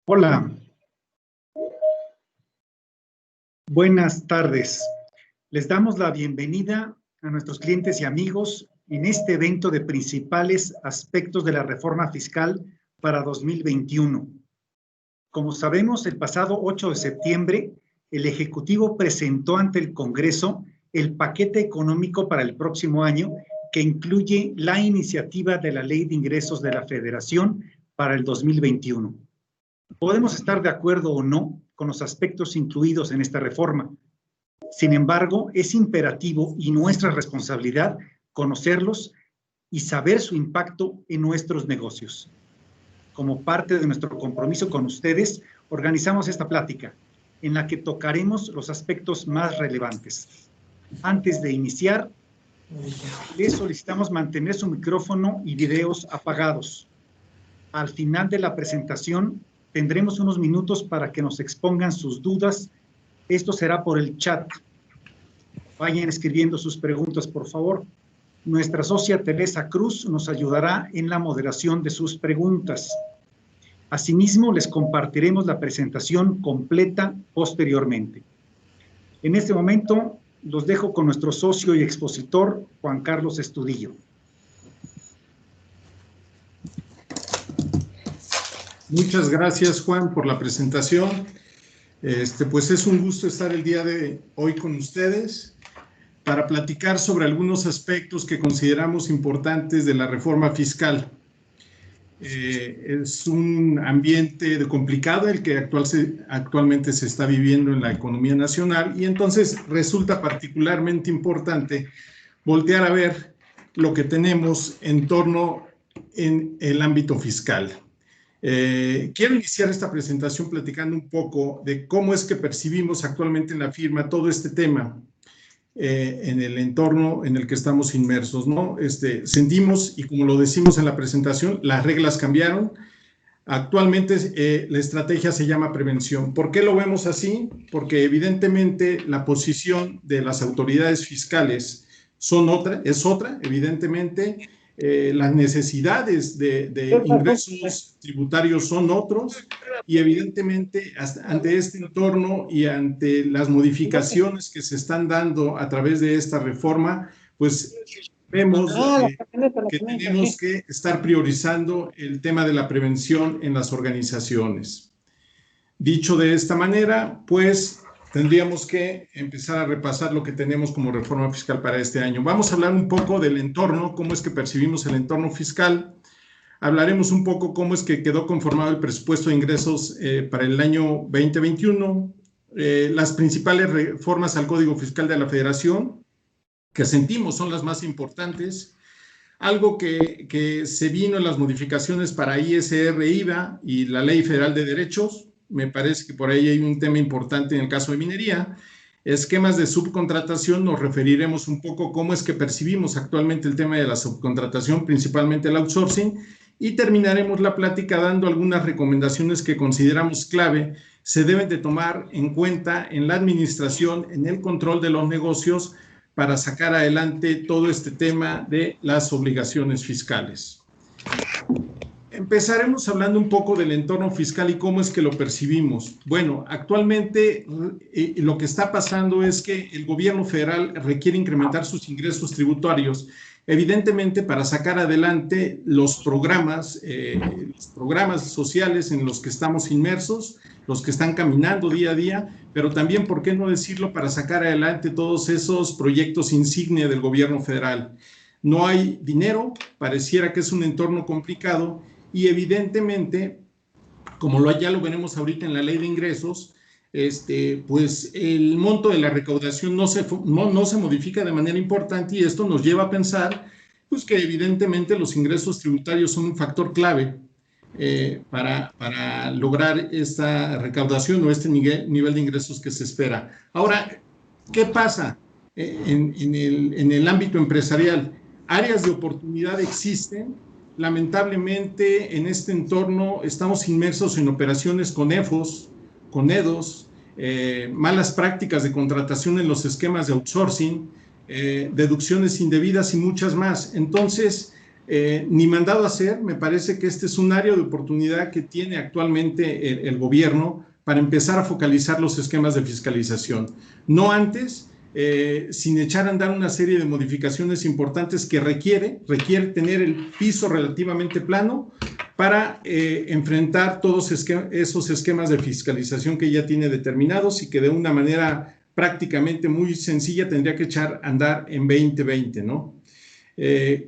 Hola, buenas tardes. Les damos la bienvenida a nuestros clientes y amigos en este evento de principales aspectos de la reforma fiscal para 2021. Como sabemos, el pasado 8 de septiembre, el Ejecutivo presentó ante el Congreso el paquete económico para el próximo año que incluye la iniciativa de la Ley de Ingresos de la Federación para el 2021. Podemos estar de acuerdo o no con los aspectos incluidos en esta reforma. Sin embargo, es imperativo y nuestra responsabilidad conocerlos y saber su impacto en nuestros negocios. Como parte de nuestro compromiso con ustedes, organizamos esta plática en la que tocaremos los aspectos más relevantes. Antes de iniciar, les solicitamos mantener su micrófono y videos apagados. Al final de la presentación, tendremos unos minutos para que nos expongan sus dudas. Esto será por el chat. Vayan escribiendo sus preguntas, por favor. Nuestra socia Teresa Cruz nos ayudará en la moderación de sus preguntas. Asimismo, les compartiremos la presentación completa posteriormente. En este momento, los dejo con nuestro socio y expositor, Juan Carlos Estudillo. Muchas gracias, Juan, por la presentación. Pues es un gusto estar el día de hoy con ustedes para platicar sobre algunos aspectos que consideramos importantes de la reforma fiscal. Es un ambiente complicado el que actualmente se está viviendo en la economía nacional y entonces resulta particularmente importante voltear a ver lo que tenemos en torno en el ámbito fiscal. Quiero iniciar esta presentación platicando un poco de cómo es que percibimos actualmente en la firma todo este tema en el entorno en el que estamos inmersos, ¿no? Sentimos, y como lo decimos en la presentación, las reglas cambiaron. Actualmente la estrategia se llama prevención. ¿Por qué lo vemos así? Porque evidentemente la posición de las autoridades fiscales es otra, evidentemente. Las necesidades de ingresos tributarios son otros y evidentemente ante este entorno y ante las modificaciones que se están dando a través de esta reforma, pues vemos que tenemos que estar priorizando el tema de la prevención en las organizaciones. Dicho de esta manera, pues tendríamos que empezar a repasar lo que tenemos como reforma fiscal para este año. Vamos a hablar un poco del entorno, cómo es que percibimos el entorno fiscal. Hablaremos un poco cómo es que quedó conformado el presupuesto de ingresos para el año 2021, las principales reformas al Código Fiscal de la Federación, que sentimos son las más importantes, algo que se vino en las modificaciones para ISR, IVA y la Ley Federal de Derechos. Me parece que por ahí hay un tema importante en el caso de minería. Esquemas de subcontratación, nos referiremos un poco cómo es que percibimos actualmente el tema de la subcontratación, principalmente el outsourcing, y terminaremos la plática dando algunas recomendaciones que consideramos clave, se deben de tomar en cuenta en la administración, en el control de los negocios, para sacar adelante todo este tema de las obligaciones fiscales. Empezaremos hablando un poco del entorno fiscal y cómo es que lo percibimos. Bueno, actualmente lo que está pasando es que el gobierno federal requiere incrementar sus ingresos tributarios, evidentemente para sacar adelante los programas sociales en los que estamos inmersos, los que están caminando día a día, pero también, ¿por qué no decirlo?, para sacar adelante todos esos proyectos insignia del gobierno federal. No hay dinero, pareciera que es un entorno complicado, y evidentemente, como ya lo veremos ahorita en la ley de ingresos, pues el monto de la recaudación no se modifica de manera importante y esto nos lleva a pensar pues, que evidentemente los ingresos tributarios son un factor clave para lograr esta recaudación o este nivel de ingresos que se espera. Ahora, ¿qué pasa en el ámbito empresarial? Áreas de oportunidad existen. Lamentablemente, en este entorno estamos inmersos en operaciones con EFOS, con EDOS, malas prácticas de contratación en los esquemas de outsourcing, deducciones indebidas y muchas más. Entonces, ni mandado a hacer. Me parece que este es un área de oportunidad que tiene actualmente el gobierno para empezar a focalizar los esquemas de fiscalización. No antes, sin echar a andar una serie de modificaciones importantes que requiere tener el piso relativamente plano para enfrentar todos esos esquemas de fiscalización que ya tiene determinados y que de una manera prácticamente muy sencilla tendría que echar a andar en 2020, ¿no?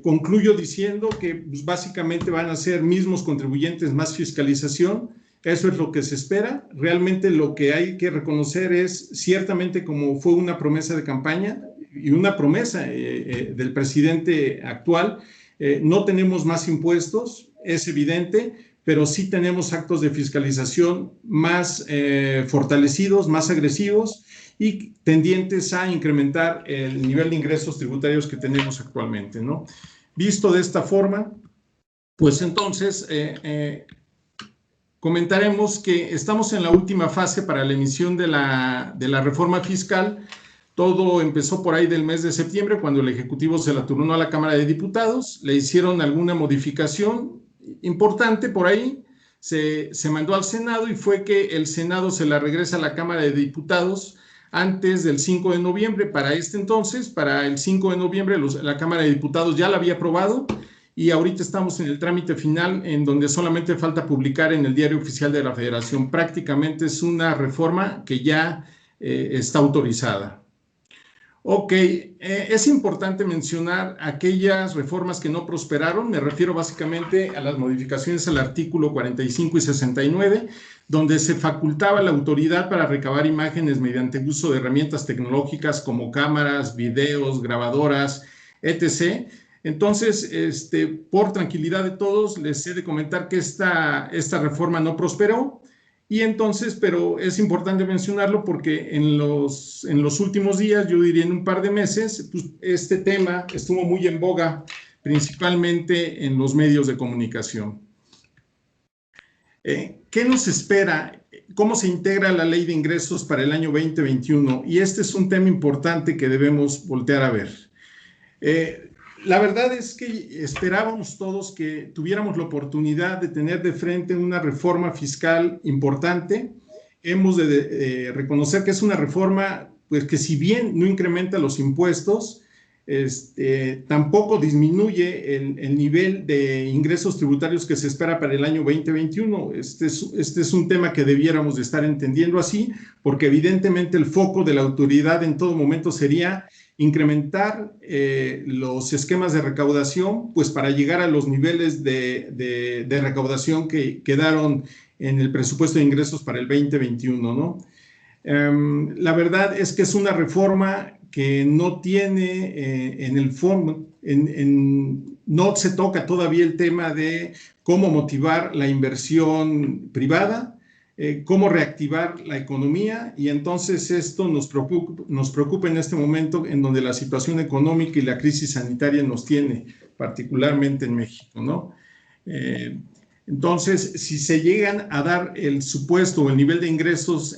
Concluyo diciendo que pues, básicamente van a ser mismos contribuyentes, más fiscalización. Eso es lo que se espera. Realmente lo que hay que reconocer es, ciertamente como fue una promesa de campaña y una promesa del presidente actual, no tenemos más impuestos, es evidente, pero sí tenemos actos de fiscalización más fortalecidos, más agresivos y tendientes a incrementar el nivel de ingresos tributarios que tenemos actualmente, ¿no? Visto de esta forma, pues entonces comentaremos que estamos en la última fase para la emisión de la reforma fiscal. Todo empezó por ahí del mes de septiembre, cuando el Ejecutivo se la turnó a la Cámara de Diputados, le hicieron alguna modificación importante por ahí, se mandó al Senado y fue que el Senado se la regresa a la Cámara de Diputados antes del 5 de noviembre. Para este entonces, para el 5 de noviembre, la Cámara de Diputados ya la había aprobado y ahorita estamos en el trámite final en donde solamente falta publicar en el Diario Oficial de la Federación. Prácticamente es una reforma que ya está autorizada. Ok, es importante mencionar aquellas reformas que no prosperaron. Me refiero básicamente a las modificaciones al artículo 45 y 69, donde se facultaba la autoridad para recabar imágenes mediante uso de herramientas tecnológicas como cámaras, videos, grabadoras, etc. Entonces, por tranquilidad de todos, les he de comentar que esta reforma no prosperó. Y entonces, pero es importante mencionarlo porque en los últimos días, yo diría en un par de meses, pues este tema estuvo muy en boga, principalmente en los medios de comunicación. ¿Qué nos espera? ¿Cómo se integra la ley de ingresos para el año 2021? Y este es un tema importante que debemos voltear a ver. La verdad es que esperábamos todos que tuviéramos la oportunidad de tener de frente una reforma fiscal importante. Hemos de reconocer que es una reforma pues, que si bien no incrementa los impuestos, tampoco disminuye el nivel de ingresos tributarios que se espera para el año 2021. Este es un tema que debiéramos de estar entendiendo así, porque evidentemente el foco de la autoridad en todo momento sería incrementar los esquemas de recaudación, pues para llegar a los niveles de recaudación que quedaron en el presupuesto de ingresos para el 2021, ¿no? La verdad es que es una reforma que no tiene en el fondo, no se toca todavía el tema de cómo motivar la inversión privada, cómo reactivar la economía, y entonces esto nos preocupa en este momento en donde la situación económica y la crisis sanitaria nos tiene, particularmente en México, ¿no? Entonces, si se llegan a dar el supuesto o el nivel de ingresos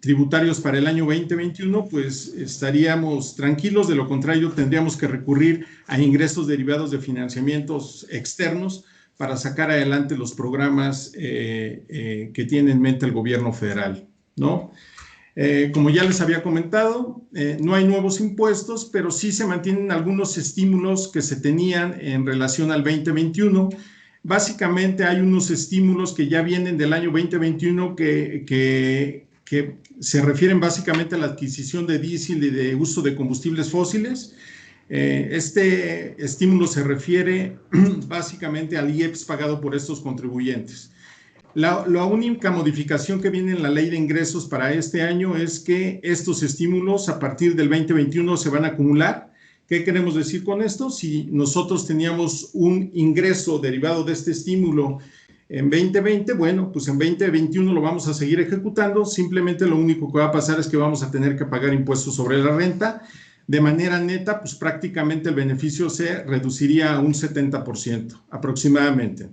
tributarios para el año 2021, pues estaríamos tranquilos. De lo contrario, tendríamos que recurrir a ingresos derivados de financiamientos externos para sacar adelante los programas que tiene en mente el gobierno federal, ¿no? Como ya les había comentado, no hay nuevos impuestos, pero sí se mantienen algunos estímulos que se tenían en relación al 2021. Básicamente hay unos estímulos que ya vienen del año 2021 que se refieren básicamente a la adquisición de diésel y de uso de combustibles fósiles. Este estímulo se refiere básicamente al IEPS pagado por estos contribuyentes. La única modificación que viene en la ley de ingresos para este año es que estos estímulos a partir del 2021 se van a acumular. ¿Qué queremos decir con esto? Si nosotros teníamos un ingreso derivado de este estímulo en 2020, bueno, pues en 2021 lo vamos a seguir ejecutando. Simplemente lo único que va a pasar es que vamos a tener que pagar impuestos sobre la renta. De manera neta, pues prácticamente el beneficio se reduciría a un 70% aproximadamente.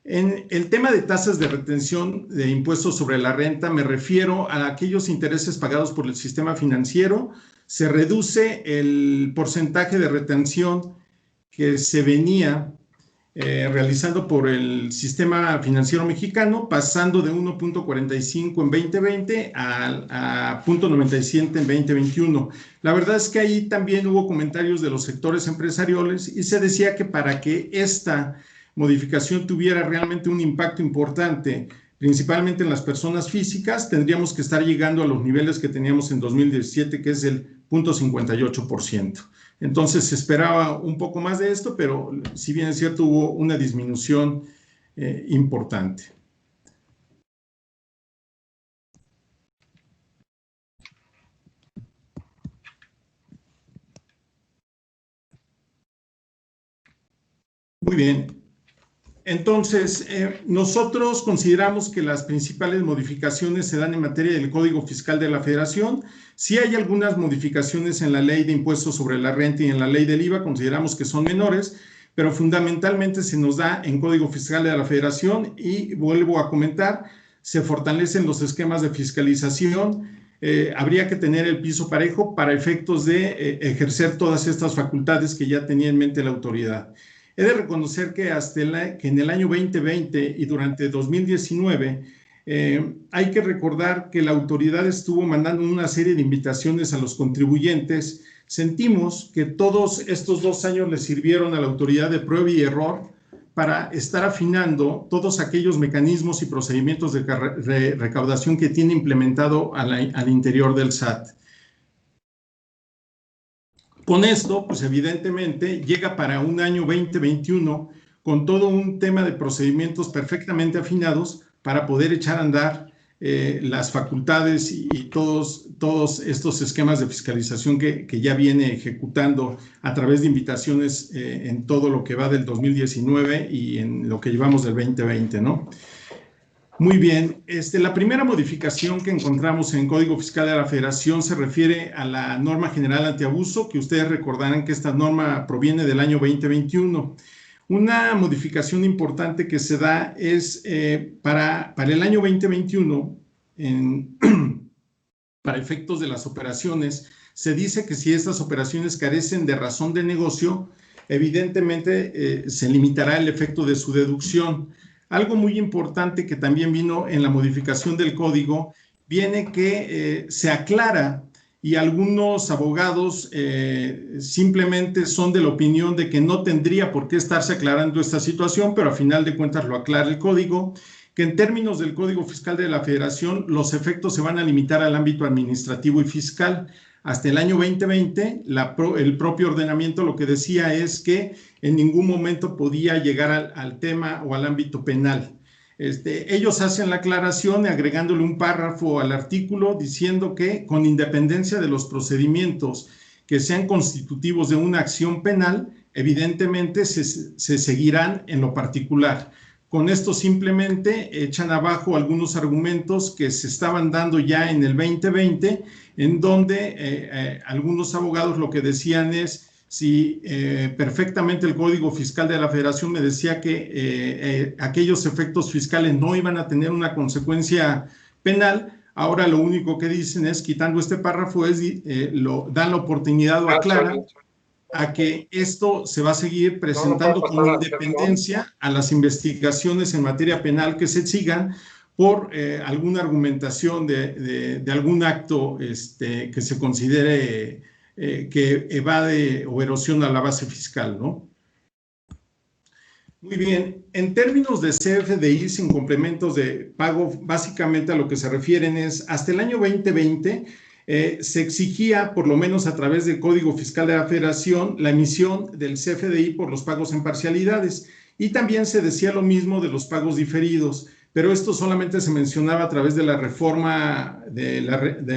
En el tema de tasas de retención de impuestos sobre la renta, me refiero a aquellos intereses pagados por el sistema financiero. Se reduce el porcentaje de retención que se venía realizando por el sistema financiero mexicano, pasando de 1.45 en 2020 a 0.97 en 2021. La verdad es que ahí también hubo comentarios de los sectores empresariales y se decía que para que esta modificación tuviera realmente un impacto importante, principalmente en las personas físicas, tendríamos que estar llegando a los niveles que teníamos en 2017, que es el 0.58%. Entonces se esperaba un poco más de esto, pero si bien es cierto, hubo una disminución importante. Muy bien. Entonces, nosotros consideramos que las principales modificaciones se dan en materia del Código Fiscal de la Federación. Sí hay algunas modificaciones en la Ley de Impuestos sobre la Renta y en la Ley del IVA, consideramos que son menores, pero fundamentalmente se nos da en Código Fiscal de la Federación y vuelvo a comentar, se fortalecen los esquemas de fiscalización. Habría que tener el piso parejo para efectos de ejercer todas estas facultades que ya tenía en mente la autoridad. He de reconocer que que en el año 2020 y durante 2019 hay que recordar que la autoridad estuvo mandando una serie de invitaciones a los contribuyentes. Sentimos que todos estos 2 años le sirvieron a la autoridad de prueba y error para estar afinando todos aquellos mecanismos y procedimientos de recaudación que tiene implementado al interior del SAT. Con esto, pues evidentemente llega para un año 2021 con todo un tema de procedimientos perfectamente afinados para poder echar a andar las facultades y todos estos esquemas de fiscalización que ya viene ejecutando a través de invitaciones en todo lo que va del 2019 y en lo que llevamos del 2020, ¿no? Muy bien, la primera modificación que encontramos en Código Fiscal de la Federación se refiere a la norma general antiabuso, que ustedes recordarán que esta norma proviene del año 2021. Una modificación importante que se da es para el año 2021, para efectos de las operaciones, se dice que si estas operaciones carecen de razón de negocio, evidentemente se limitará el efecto de su deducción. Algo muy importante que también vino en la modificación del código, viene que se aclara y algunos abogados simplemente son de la opinión de que no tendría por qué estarse aclarando esta situación, pero a final de cuentas lo aclara el código, que en términos del Código Fiscal de la Federación los efectos se van a limitar al ámbito administrativo y fiscal. Hasta el año 2020, el propio ordenamiento lo que decía es que en ningún momento podía llegar al tema o al ámbito penal. Ellos hacen la aclaración agregándole un párrafo al artículo diciendo que con independencia de los procedimientos que sean constitutivos de una acción penal, evidentemente se seguirán en lo particular. Con esto simplemente echan abajo algunos argumentos que se estaban dando ya en el 2020, en donde algunos abogados lo que decían es, si perfectamente el Código Fiscal de la Federación me decía que aquellos efectos fiscales no iban a tener una consecuencia penal, ahora lo único que dicen es, quitando este párrafo, dan la oportunidad o aclaran a que esto se va a seguir presentando con independencia a las investigaciones en materia penal que se sigan por alguna argumentación de algún acto que se considere que evade o erosiona la base fiscal, ¿no? Muy bien, en términos de CFDI sin complementos de pago, básicamente a lo que se refieren es, hasta el año 2020, se exigía, por lo menos a través del Código Fiscal de la Federación, la emisión del CFDI por los pagos en parcialidades, y también se decía lo mismo de los pagos diferidos, pero esto solamente se mencionaba a través de la reforma de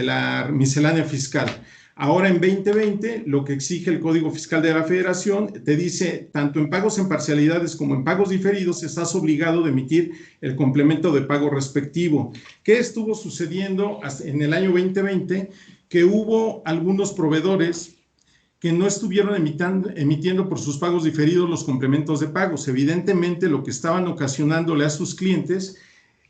la miscelánea fiscal. Ahora en 2020, lo que exige el Código Fiscal de la Federación te dice, tanto en pagos en parcialidades como en pagos diferidos, estás obligado de emitir el complemento de pago respectivo. ¿Qué estuvo sucediendo en el año 2020? Que hubo algunos proveedores que no estuvieron emitiendo por sus pagos diferidos los complementos de pagos. Evidentemente, lo que estaban ocasionándole a sus clientes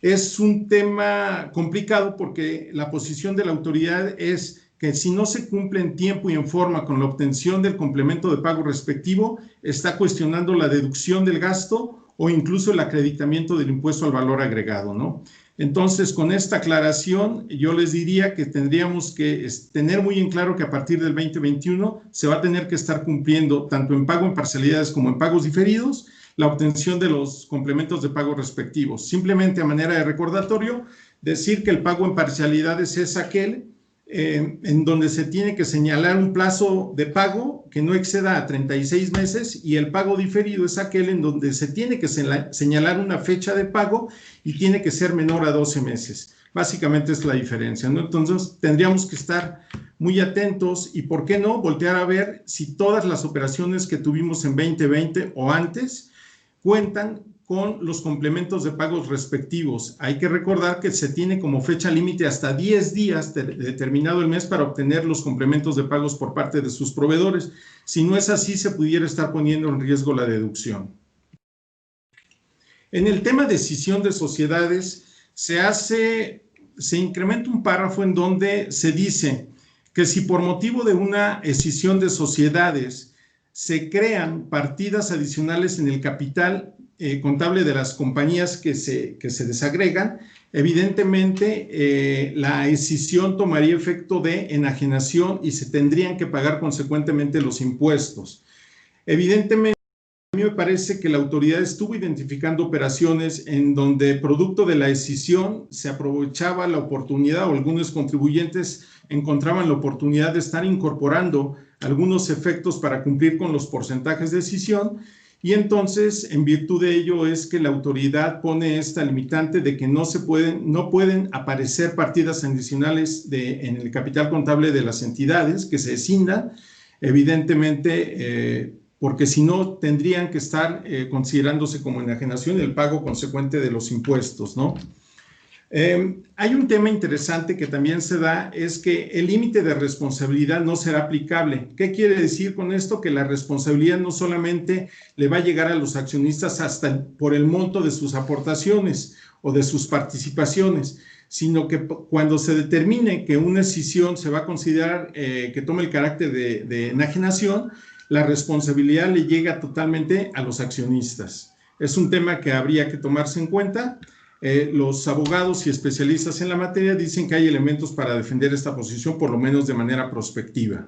es un tema complicado porque la posición de la autoridad es que si no se cumple en tiempo y en forma con la obtención del complemento de pago respectivo, está cuestionando la deducción del gasto o incluso el acreditamiento del impuesto al valor agregado, ¿no? Entonces, con esta aclaración, yo les diría que tendríamos que tener muy en claro que a partir del 2021 se va a tener que estar cumpliendo tanto en pago en parcialidades como en pagos diferidos la obtención de los complementos de pago respectivos. Simplemente a manera de recordatorio, decir que el pago en parcialidades es aquel en donde se tiene que señalar un plazo de pago que no exceda a 36 meses y el pago diferido es aquel en donde se tiene que señalar una fecha de pago y tiene que ser menor a 12 meses. Básicamente es la diferencia, ¿no? Entonces tendríamos que estar muy atentos y, ¿por qué no?, voltear a ver si todas las operaciones que tuvimos en 2020 o antes cuentan con los complementos de pagos respectivos. Hay que recordar que se tiene como fecha límite hasta 10 días determinado el mes para obtener los complementos de pagos por parte de sus proveedores. Si no es así, se pudiera estar poniendo en riesgo la deducción. En el tema de escisión de sociedades, se incrementa un párrafo en donde se dice que si por motivo de una escisión de sociedades se crean partidas adicionales en el capital contable de las compañías que se desagregan, evidentemente la escisión tomaría efecto de enajenación y se tendrían que pagar consecuentemente los impuestos. Evidentemente, a mí me parece que la autoridad estuvo identificando operaciones en donde, producto de la escisión, se aprovechaba la oportunidad o algunos contribuyentes encontraban la oportunidad de estar incorporando algunos efectos para cumplir con los porcentajes de escisión. Y entonces, en virtud de ello, es que la autoridad pone esta limitante de que no pueden aparecer partidas adicionales en el capital contable de las entidades que se escindan, evidentemente, porque si no, tendrían que estar considerándose como enajenación el pago consecuente de los impuestos, ¿no? Hay un tema interesante que también se da, es que el límite de responsabilidad no será aplicable. ¿Qué quiere decir con esto? Que la responsabilidad no solamente le va a llegar a los accionistas hasta por el monto de sus aportaciones o de sus participaciones, sino que cuando se determine que una escisión se va a considerar que tome el carácter de enajenación, la responsabilidad le llega totalmente a los accionistas. Es un tema que habría que tomarse en cuenta. Los abogados y especialistas en la materia dicen que hay elementos para defender esta posición, por lo menos de manera prospectiva.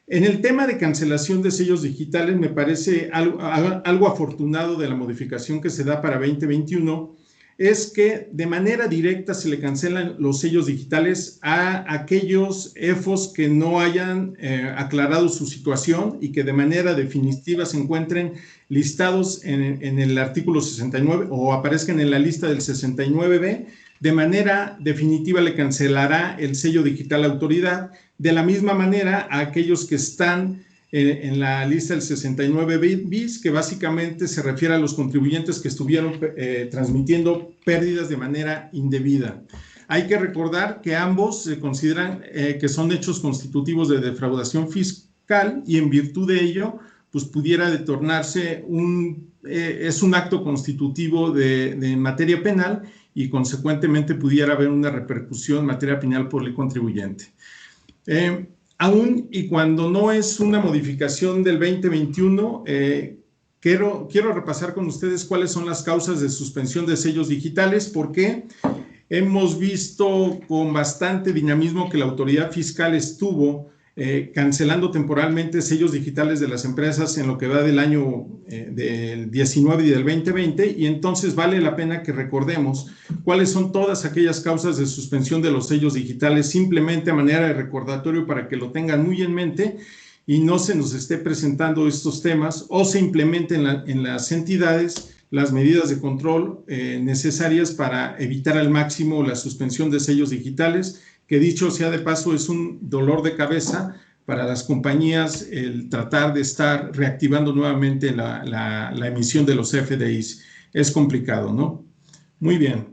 En el tema de cancelación de sellos digitales, me parece algo afortunado de la modificación que se da para 2021, es que de manera directa se le cancelan los sellos digitales a aquellos EFOS que no hayan aclarado su situación y que de manera definitiva se encuentren listados en el artículo 69 o aparezcan en la lista del 69B. De manera definitiva le cancelará el sello digital autoridad. De la misma manera a aquellos que están en la lista del 69 bis, que básicamente se refiere a los contribuyentes que estuvieron transmitiendo pérdidas de manera indebida. Hay que recordar que ambos se consideran que son hechos constitutivos de defraudación fiscal y en virtud de ello, pues pudiera tornarse es un acto constitutivo de materia penal y consecuentemente pudiera haber una repercusión en materia penal por el contribuyente. Aún y cuando no es una modificación del 2021, quiero repasar con ustedes cuáles son las causas de suspensión de sellos digitales, porque hemos visto con bastante dinamismo que la autoridad fiscal estuvo cancelando temporalmente sellos digitales de las empresas en lo que va del año del 19 y del 2020, y entonces vale la pena que recordemos cuáles son todas aquellas causas de suspensión de los sellos digitales, simplemente a manera de recordatorio para que lo tengan muy en mente y no se nos esté presentando estos temas o se implementen en las entidades las medidas de control necesarias para evitar al máximo la suspensión de sellos digitales, que dicho sea de paso es un dolor de cabeza para las compañías el tratar de estar reactivando nuevamente la emisión de los FDIs. Es complicado, ¿no? Muy bien.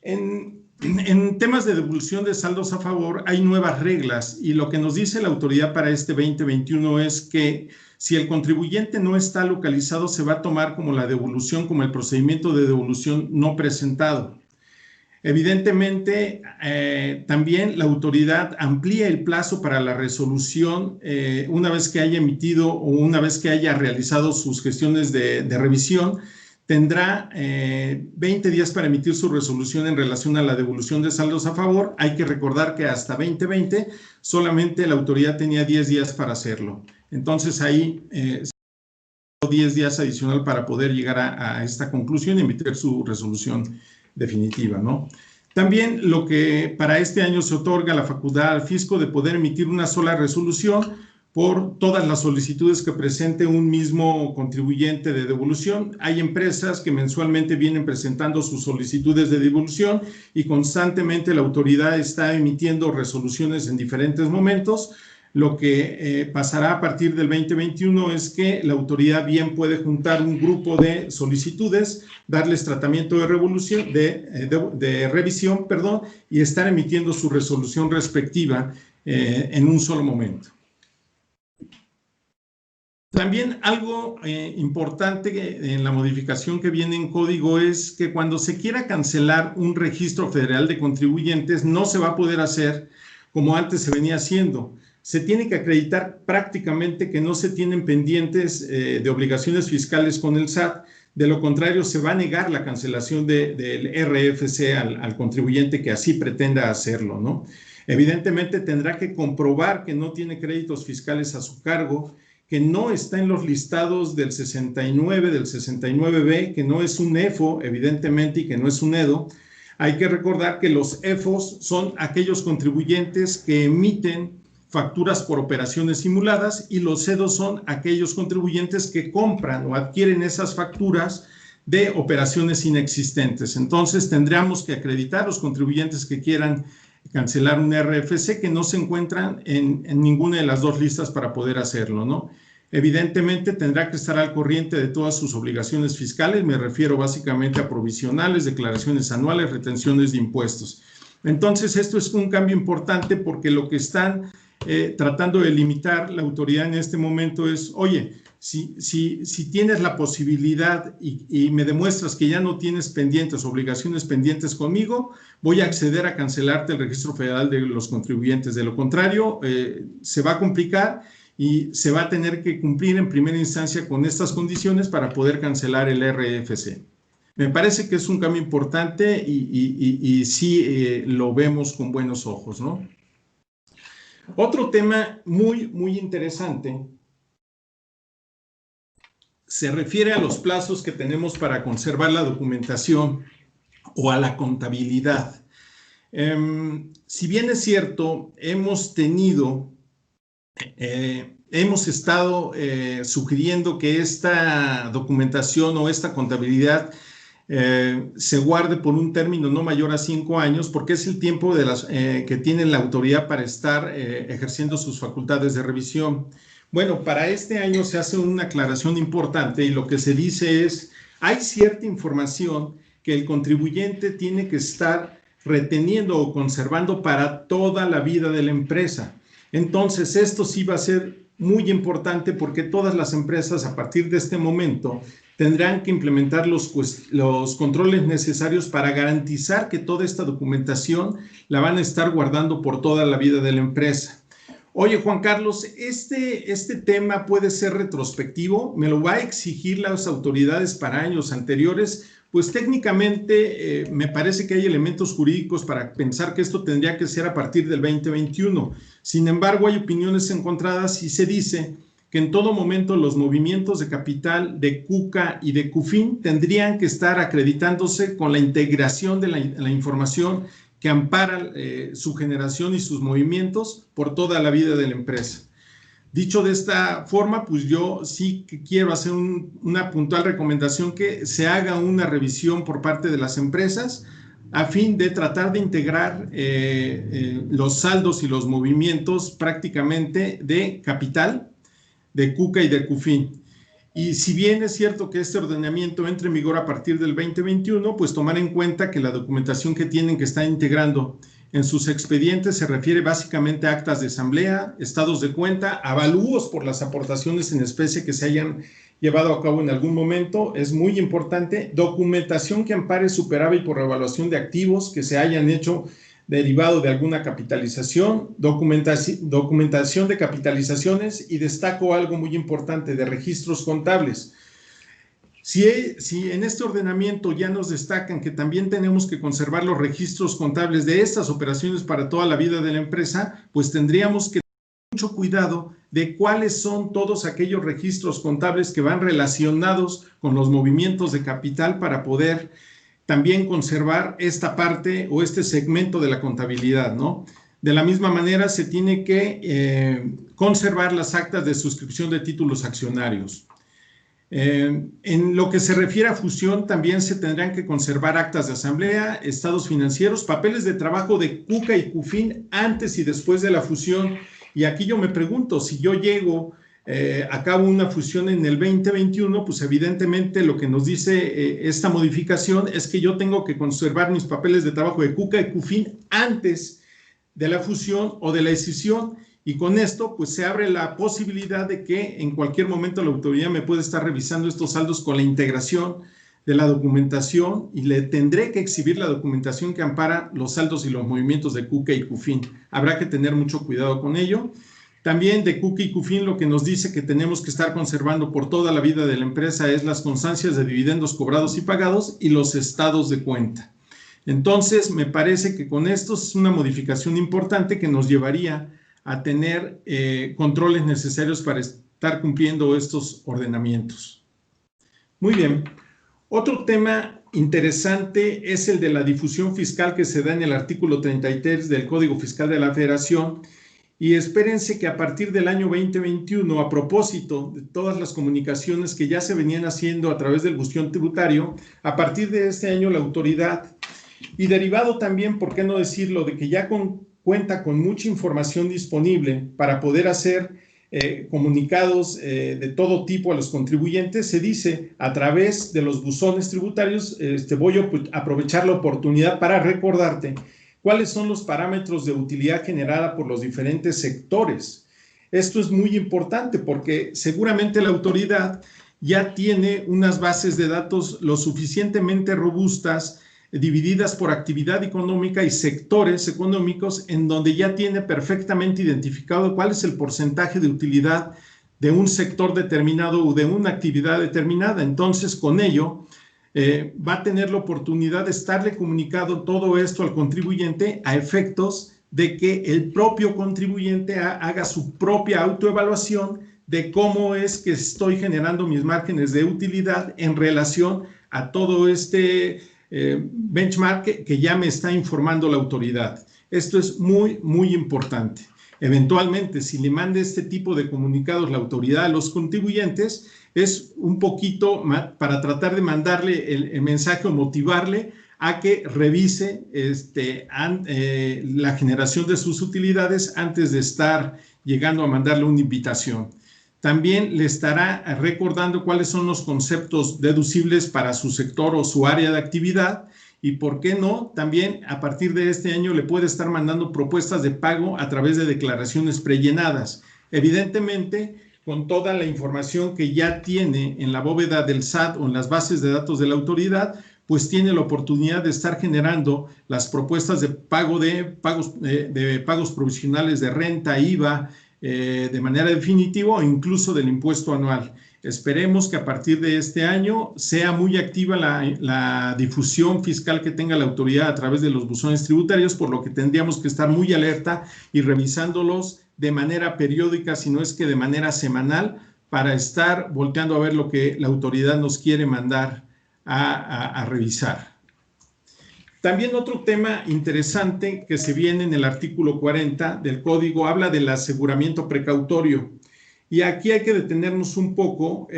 En temas de devolución de saldos a favor hay nuevas reglas y lo que nos dice la autoridad para este 2021 es que si el contribuyente no está localizado se va a tomar como la devolución, como el procedimiento de devolución no presentado. Evidentemente, también la autoridad amplía el plazo para la resolución una vez que haya emitido o una vez que haya realizado sus gestiones de revisión. Tendrá 20 días para emitir su resolución en relación a la devolución de saldos a favor. Hay que recordar que hasta 2020 solamente la autoridad tenía 10 días para hacerlo. Entonces ahí 10 días adicional para poder llegar a esta conclusión y emitir su resolución definitiva, ¿no? También lo que para este año se otorga la facultad al fisco de poder emitir una sola resolución por todas las solicitudes que presente un mismo contribuyente de devolución. Hay empresas que mensualmente vienen presentando sus solicitudes de devolución y constantemente la autoridad está emitiendo resoluciones en diferentes momentos. Lo que pasará a partir del 2021 es que la autoridad bien puede juntar un grupo de solicitudes, darles tratamiento de revisión, y estar emitiendo su resolución respectiva en un solo momento. También algo importante en la modificación que viene en código es que cuando se quiera cancelar un registro federal de contribuyentes no se va a poder hacer como antes se venía haciendo. Se tiene que acreditar prácticamente que no se tienen pendientes de obligaciones fiscales con el SAT. De lo contrario, se va a negar la cancelación del RFC al contribuyente que así pretenda hacerlo, ¿no? Evidentemente tendrá que comprobar que no tiene créditos fiscales a su cargo, que no está en los listados del 69, del 69B, que no es un EFO, evidentemente, y que no es un EDO. Hay que recordar que los EFOs son aquellos contribuyentes que emiten facturas por operaciones simuladas y los EDOs son aquellos contribuyentes que compran o adquieren esas facturas de operaciones inexistentes. Entonces, tendríamos que acreditar los contribuyentes que quieran cancelar un RFC que no se encuentran en ninguna de las dos listas para poder hacerlo, ¿no? Evidentemente tendrá que estar al corriente de todas sus obligaciones fiscales, me refiero básicamente a provisionales, declaraciones anuales, retenciones de impuestos. Entonces, esto es un cambio importante porque lo que están tratando de limitar la autoridad en este momento es, oye, si tienes la posibilidad y me demuestras que ya no tienes pendientes, obligaciones pendientes conmigo, voy a acceder a cancelarte el registro federal de los contribuyentes. De lo contrario, se va a complicar y se va a tener que cumplir en primera instancia con estas condiciones para poder cancelar el RFC. Me parece que es un cambio importante y sí lo vemos con buenos ojos, ¿no? Otro tema muy interesante se refiere a los plazos que tenemos para conservar la documentación o a la contabilidad. Si bien es cierto, hemos estado sugiriendo que esta documentación o esta contabilidad se guarde por un término no mayor a 5 años, porque es el tiempo que tiene la autoridad para estar ejerciendo sus facultades de revisión. Bueno, para este año se hace una aclaración importante y lo que se dice es, hay cierta información que el contribuyente tiene que estar reteniendo o conservando para toda la vida de la empresa. Entonces, esto sí va a ser muy importante porque todas las empresas a partir de este momento tendrán que implementar los controles necesarios para garantizar que toda esta documentación la van a estar guardando por toda la vida de la empresa. Oye, Juan Carlos, este tema puede ser retrospectivo, me lo va a exigir las autoridades para años anteriores. Pues técnicamente me parece que hay elementos jurídicos para pensar que esto tendría que ser a partir del 2021. Sin embargo, hay opiniones encontradas y se dice que en todo momento los movimientos de capital de CUCA y de CUFIN tendrían que estar acreditándose con la integración de la información que ampara su generación y sus movimientos por toda la vida de la empresa. Dicho de esta forma, pues yo sí que quiero hacer una puntual recomendación que se haga una revisión por parte de las empresas a fin de tratar de integrar los saldos y los movimientos prácticamente de capital, de CUCA y de CUFIN. Y si bien es cierto que este ordenamiento entre en vigor a partir del 2021, pues tomar en cuenta que la documentación que tienen que estar integrando en sus expedientes se refiere básicamente a actas de asamblea, estados de cuenta, avalúos por las aportaciones en especie que se hayan llevado a cabo en algún momento, es muy importante. Documentación que ampare superávit por evaluación de activos que se hayan hecho derivado de alguna capitalización, documentación de capitalizaciones, y destaco algo muy importante, de registros contables. Si en este ordenamiento ya nos destacan que también tenemos que conservar los registros contables de estas operaciones para toda la vida de la empresa, pues tendríamos que tener mucho cuidado de cuáles son todos aquellos registros contables que van relacionados con los movimientos de capital para poder también conservar esta parte o este segmento de la contabilidad, ¿no? De la misma manera, se tiene que conservar las actas de suscripción de títulos accionarios. En lo que se refiere a fusión, también se tendrán que conservar actas de asamblea, estados financieros, papeles de trabajo de CUCA y CUFIN antes y después de la fusión. Y aquí yo me pregunto, si yo llego a cabo una fusión en el 2021, pues evidentemente lo que nos dice esta modificación es que yo tengo que conservar mis papeles de trabajo de CUCA y CUFIN antes de la fusión o de la escisión. Y con esto, pues se abre la posibilidad de que en cualquier momento la autoridad me puede estar revisando estos saldos con la integración de la documentación, y le tendré que exhibir la documentación que ampara los saldos y los movimientos de CUCA y CUFIN. Habrá que tener mucho cuidado con ello. También de CUCA y CUFIN lo que nos dice que tenemos que estar conservando por toda la vida de la empresa es las constancias de dividendos cobrados y pagados y los estados de cuenta. Entonces, me parece que con esto es una modificación importante que nos llevaría a tener controles necesarios para estar cumpliendo estos ordenamientos. Muy bien. Otro tema interesante es el de la difusión fiscal que se da en el artículo 33 del Código Fiscal de la Federación. Y espérense que a partir del año 2021, a propósito de todas las comunicaciones que ya se venían haciendo a través del buzón tributario, a partir de este año la autoridad, y derivado también, ¿por qué no decirlo?, de que ya cuenta con mucha información disponible para poder hacer comunicados de todo tipo a los contribuyentes, se dice a través de los buzones tributarios, voy a aprovechar la oportunidad para recordarte cuáles son los parámetros de utilidad generada por los diferentes sectores. Esto es muy importante porque seguramente la autoridad ya tiene unas bases de datos lo suficientemente robustas, divididas por actividad económica y sectores económicos, en donde ya tiene perfectamente identificado cuál es el porcentaje de utilidad de un sector determinado o de una actividad determinada. Entonces, con ello, va a tener la oportunidad de estarle comunicado todo esto al contribuyente a efectos de que el propio contribuyente haga su propia autoevaluación de cómo es que estoy generando mis márgenes de utilidad en relación a todo este benchmark que ya me está informando la autoridad. Esto es muy, muy importante. Eventualmente, si le manda este tipo de comunicados la autoridad a los contribuyentes, es un poquito para tratar de mandarle el mensaje o motivarle a que revise la generación de sus utilidades antes de estar llegando a mandarle una invitación. También le estará recordando cuáles son los conceptos deducibles para su sector o su área de actividad, y por qué no, también a partir de este año le puede estar mandando propuestas de pago a través de declaraciones prellenadas. Evidentemente, con toda la información que ya tiene en la bóveda del SAT o en las bases de datos de la autoridad, pues tiene la oportunidad de estar generando las propuestas de pago de pagos provisionales de renta, IVA, de manera definitiva, o incluso del impuesto anual. Esperemos que a partir de este año sea muy activa la difusión fiscal que tenga la autoridad a través de los buzones tributarios, por lo que tendríamos que estar muy alerta y revisándolos de manera periódica, si no es que de manera semanal, para estar volteando a ver lo que la autoridad nos quiere mandar a revisar. También otro tema interesante que se viene en el artículo 40 del Código habla del aseguramiento precautorio. Y aquí hay que detenernos un poco.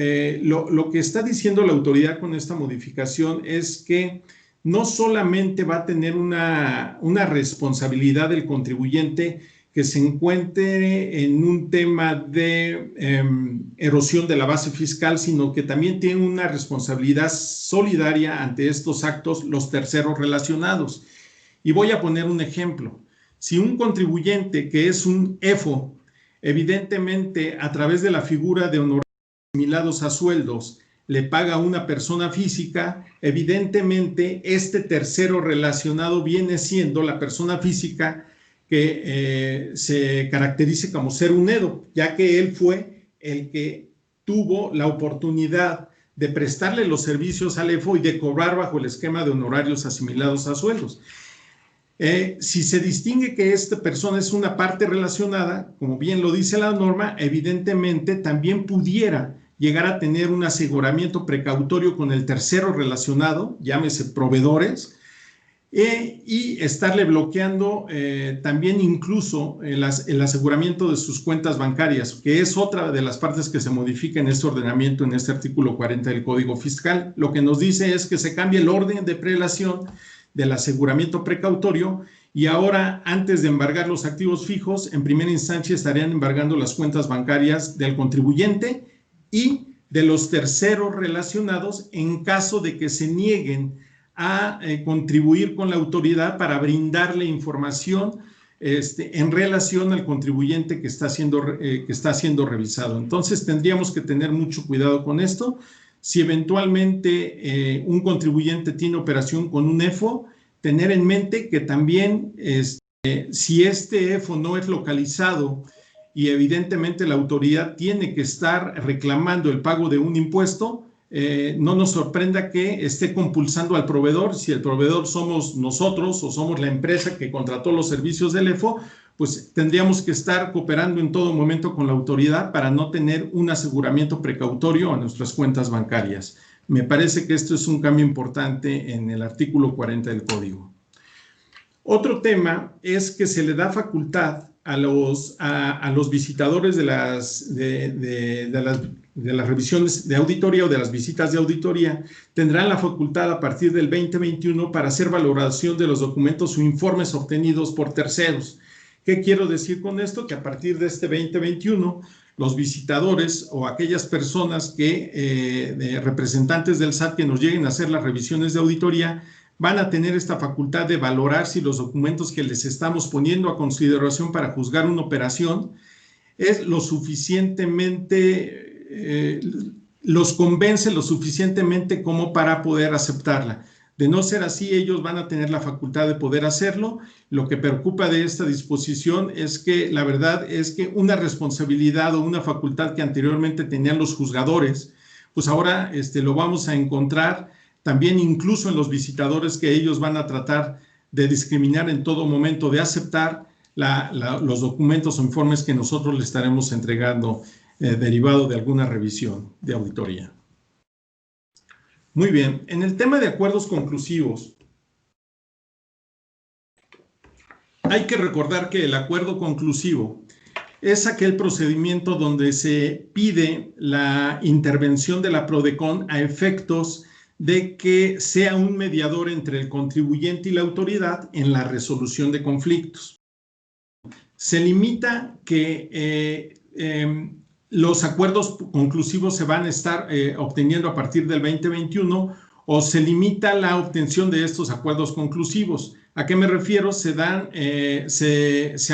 Lo que está diciendo la autoridad con esta modificación es que no solamente va a tener una responsabilidad del contribuyente que se encuentre en un tema de erosión de la base fiscal, sino que también tiene una responsabilidad solidaria ante estos actos los terceros relacionados. Y voy a poner un ejemplo. Si un contribuyente que es un EFO, evidentemente a través de la figura de honorarios asimilados a sueldos le paga a una persona física, evidentemente este tercero relacionado viene siendo la persona física que se caracteriza como ser un EDO, ya que él fue el que tuvo la oportunidad de prestarle los servicios al EFO y de cobrar bajo el esquema de honorarios asimilados a sueldos. Si se distingue que esta persona es una parte relacionada, como bien lo dice la norma, evidentemente también pudiera llegar a tener un aseguramiento precautorio con el tercero relacionado, llámese proveedores, y estarle bloqueando también incluso el aseguramiento de sus cuentas bancarias, que es otra de las partes que se modifica en este ordenamiento, en este artículo 40 del Código Fiscal. Lo que nos dice es que se cambia el orden de prelación del aseguramiento precautorio y ahora, antes de embargar los activos fijos, en primera instancia estarían embargando las cuentas bancarias del contribuyente y de los terceros relacionados en caso de que se nieguen a contribuir con la autoridad para brindarle información en relación al contribuyente que está siendo revisado. Entonces, tendríamos que tener mucho cuidado con esto. Si eventualmente un contribuyente tiene operación con un EFO, tener en mente que también si este EFO no es localizado y evidentemente la autoridad tiene que estar reclamando el pago de un impuesto, no nos sorprenda que esté compulsando al proveedor. Si el proveedor somos nosotros o somos la empresa que contrató los servicios del EFO, pues tendríamos que estar cooperando en todo momento con la autoridad para no tener un aseguramiento precautorio a nuestras cuentas bancarias. Me parece que esto es un cambio importante en el artículo 40 del Código. Otro tema es que se le da facultad a los visitadores de las revisiones de auditoría o de las visitas de auditoría, tendrán la facultad a partir del 2021 para hacer valoración de los documentos o informes obtenidos por terceros. ¿Qué quiero decir con esto? Que a partir de este 2021, los visitadores o aquellas personas representantes del SAT que nos lleguen a hacer las revisiones de auditoría, van a tener esta facultad de valorar si los documentos que les estamos poniendo a consideración para juzgar una operación es lo suficientemente, los convence lo suficientemente como para poder aceptarla. De no ser así, ellos van a tener la facultad de poder hacerlo. Lo que preocupa de esta disposición es que la verdad es que una responsabilidad o una facultad que anteriormente tenían los juzgadores, pues ahora lo vamos a encontrar también incluso en los visitadores, que ellos van a tratar de discriminar en todo momento, de aceptar los documentos o informes que nosotros le estaremos entregando derivado de alguna revisión de auditoría. Muy bien, en el tema de acuerdos conclusivos, hay que recordar que el acuerdo conclusivo es aquel procedimiento donde se pide la intervención de la PRODECON a efectos de que sea un mediador entre el contribuyente y la autoridad en la resolución de conflictos. Se limita que los acuerdos conclusivos se van a estar obteniendo a partir del 2021 o se limita la obtención de estos acuerdos conclusivos. ¿A qué me refiero? Se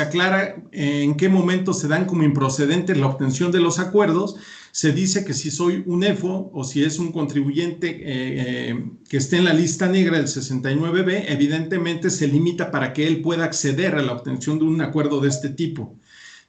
aclara en qué momento se dan como improcedentes la obtención de los acuerdos. Se dice que si soy un EFO o si es un contribuyente que esté en la lista negra del 69B, evidentemente se limita para que él pueda acceder a la obtención de un acuerdo de este tipo.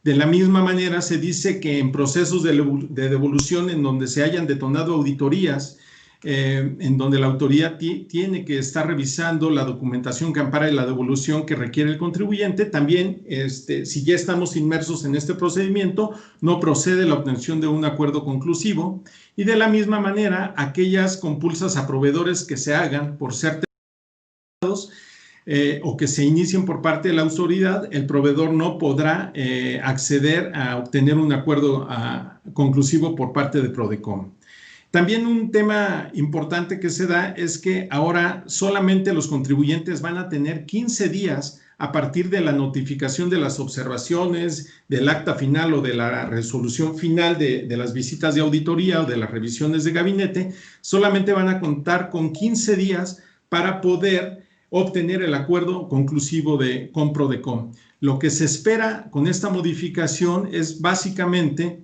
De la misma manera, se dice que en procesos de devolución en donde se hayan detonado auditorías, en donde la autoridad tiene que estar revisando la documentación que ampara la devolución que requiere el contribuyente, también si ya estamos inmersos en este procedimiento, no procede la obtención de un acuerdo conclusivo. Y de la misma manera, aquellas compulsas a proveedores que se hagan por ser terminados o que se inicien por parte de la autoridad, el proveedor no podrá acceder a obtener un acuerdo conclusivo por parte de PRODECON. También un tema importante que se da es que ahora solamente los contribuyentes van a tener 15 días a partir de la notificación de las observaciones, del acta final o de la resolución final de las visitas de auditoría o de las revisiones de gabinete. Solamente van a contar con 15 días para poder obtener el acuerdo conclusivo con PRODECON. Lo que se espera con esta modificación es básicamente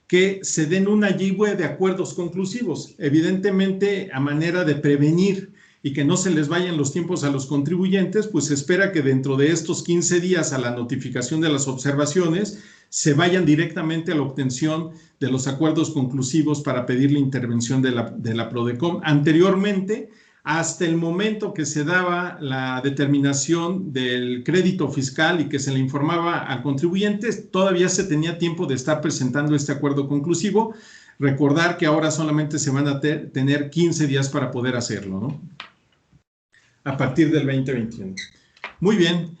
que se den una lluvia de acuerdos conclusivos, evidentemente a manera de prevenir y que no se les vayan los tiempos a los contribuyentes, pues se espera que dentro de estos 15 días a la notificación de las observaciones se vayan directamente a la obtención de los acuerdos conclusivos para pedir la intervención de la PRODECON. Anteriormente, hasta el momento que se daba la determinación del crédito fiscal y que se le informaba al contribuyente, todavía se tenía tiempo de estar presentando este acuerdo conclusivo. Recordar que ahora solamente se van a tener 15 días para poder hacerlo, ¿no? A partir del 2021. Muy bien.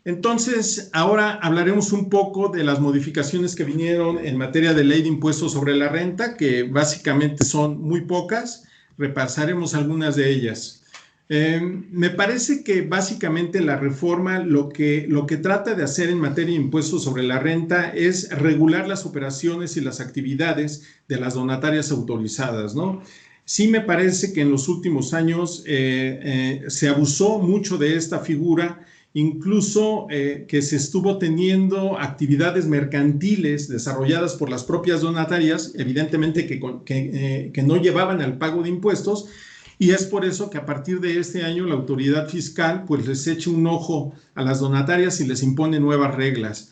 Entonces, ahora hablaremos un poco de las modificaciones que vinieron en materia de ley de impuestos sobre la renta, que básicamente son muy pocas. Repasaremos algunas de ellas. Me parece que básicamente la reforma lo que trata de hacer en materia de impuestos sobre la renta es regular las operaciones y las actividades de las donatarias autorizadas, ¿no? Sí me parece que en los últimos años se abusó mucho de esta figura, incluso que se estuvo teniendo actividades mercantiles desarrolladas por las propias donatarias, evidentemente que no llevaban al pago de impuestos, y es por eso que a partir de este año la autoridad fiscal pues les echa un ojo a las donatarias y les impone nuevas reglas.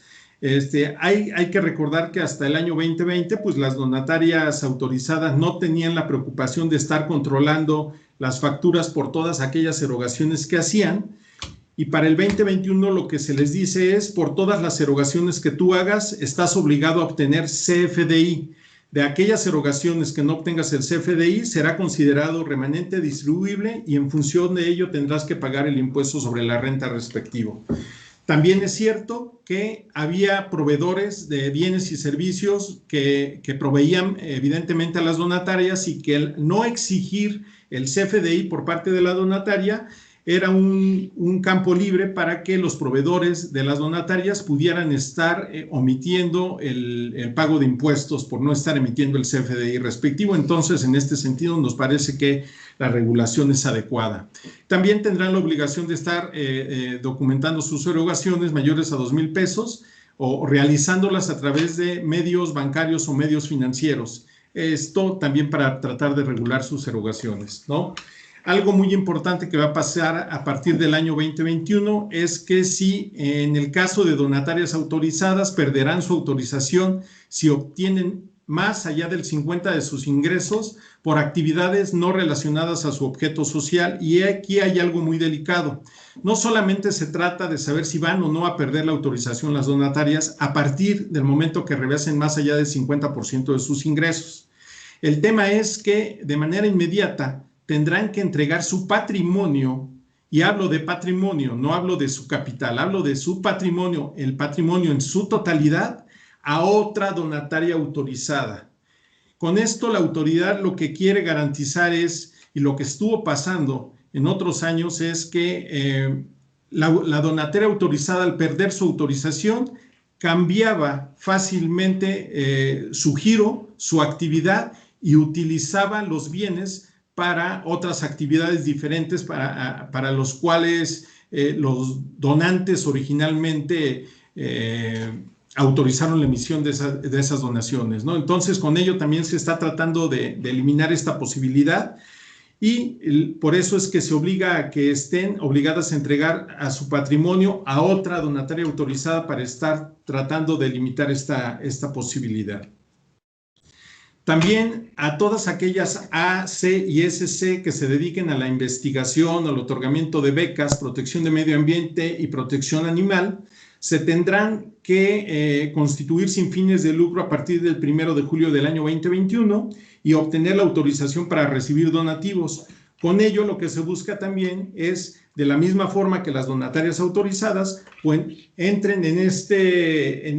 Hay que recordar que hasta el año 2020 pues las donatarias autorizadas no tenían la preocupación de estar controlando las facturas por todas aquellas erogaciones que hacían, y para el 2021 lo que se les dice es: por todas las erogaciones que tú hagas estás obligado a obtener CFDI. De aquellas erogaciones que no obtengas el CFDI será considerado remanente distribuible y en función de ello tendrás que pagar el impuesto sobre la renta respectivo. También es cierto que había proveedores de bienes y servicios que proveían evidentemente a las donatarias, y que el no exigir el CFDI por parte de la donataria era un campo libre para que los proveedores de las donatarias pudieran estar omitiendo el pago de impuestos por no estar emitiendo el CFDI respectivo. Entonces, en este sentido, nos parece que la regulación es adecuada. También tendrán la obligación de estar documentando sus erogaciones mayores a 2,000 pesos o realizándolas a través de medios bancarios o medios financieros. Esto también para tratar de regular sus erogaciones, ¿no? Algo muy importante que va a pasar a partir del año 2021 es que si en el caso de donatarias autorizadas perderán su autorización si obtienen más allá del 50% de sus ingresos por actividades no relacionadas a su objeto social. Y aquí hay algo muy delicado. No solamente se trata de saber si van o no a perder la autorización las donatarias a partir del momento que rebasen más allá del 50% de sus ingresos. El tema es que de manera inmediata tendrán que entregar su patrimonio, y hablo de patrimonio, no hablo de su capital, hablo de su patrimonio, el patrimonio en su totalidad, a otra donataria autorizada. Con esto la autoridad lo que quiere garantizar es, y lo que estuvo pasando en otros años es que la donataria autorizada, al perder su autorización, cambiaba fácilmente su giro, su actividad, y utilizaba los bienes para otras actividades diferentes para los cuales los donantes originalmente autorizaron la emisión de esas donaciones, ¿no? Entonces, con ello también se está tratando de eliminar esta posibilidad, y por eso es que se obliga a que estén obligadas a entregar a su patrimonio a otra donataria autorizada para estar tratando de limitar esta posibilidad. También a todas aquellas A, C y SC que se dediquen a la investigación, al otorgamiento de becas, protección de medio ambiente y protección animal, se tendrán que constituir sin fines de lucro a partir del 1 de julio del año 2021 y obtener la autorización para recibir donativos. Con ello, lo que se busca también es, de la misma forma que las donatarias autorizadas, pues, entren en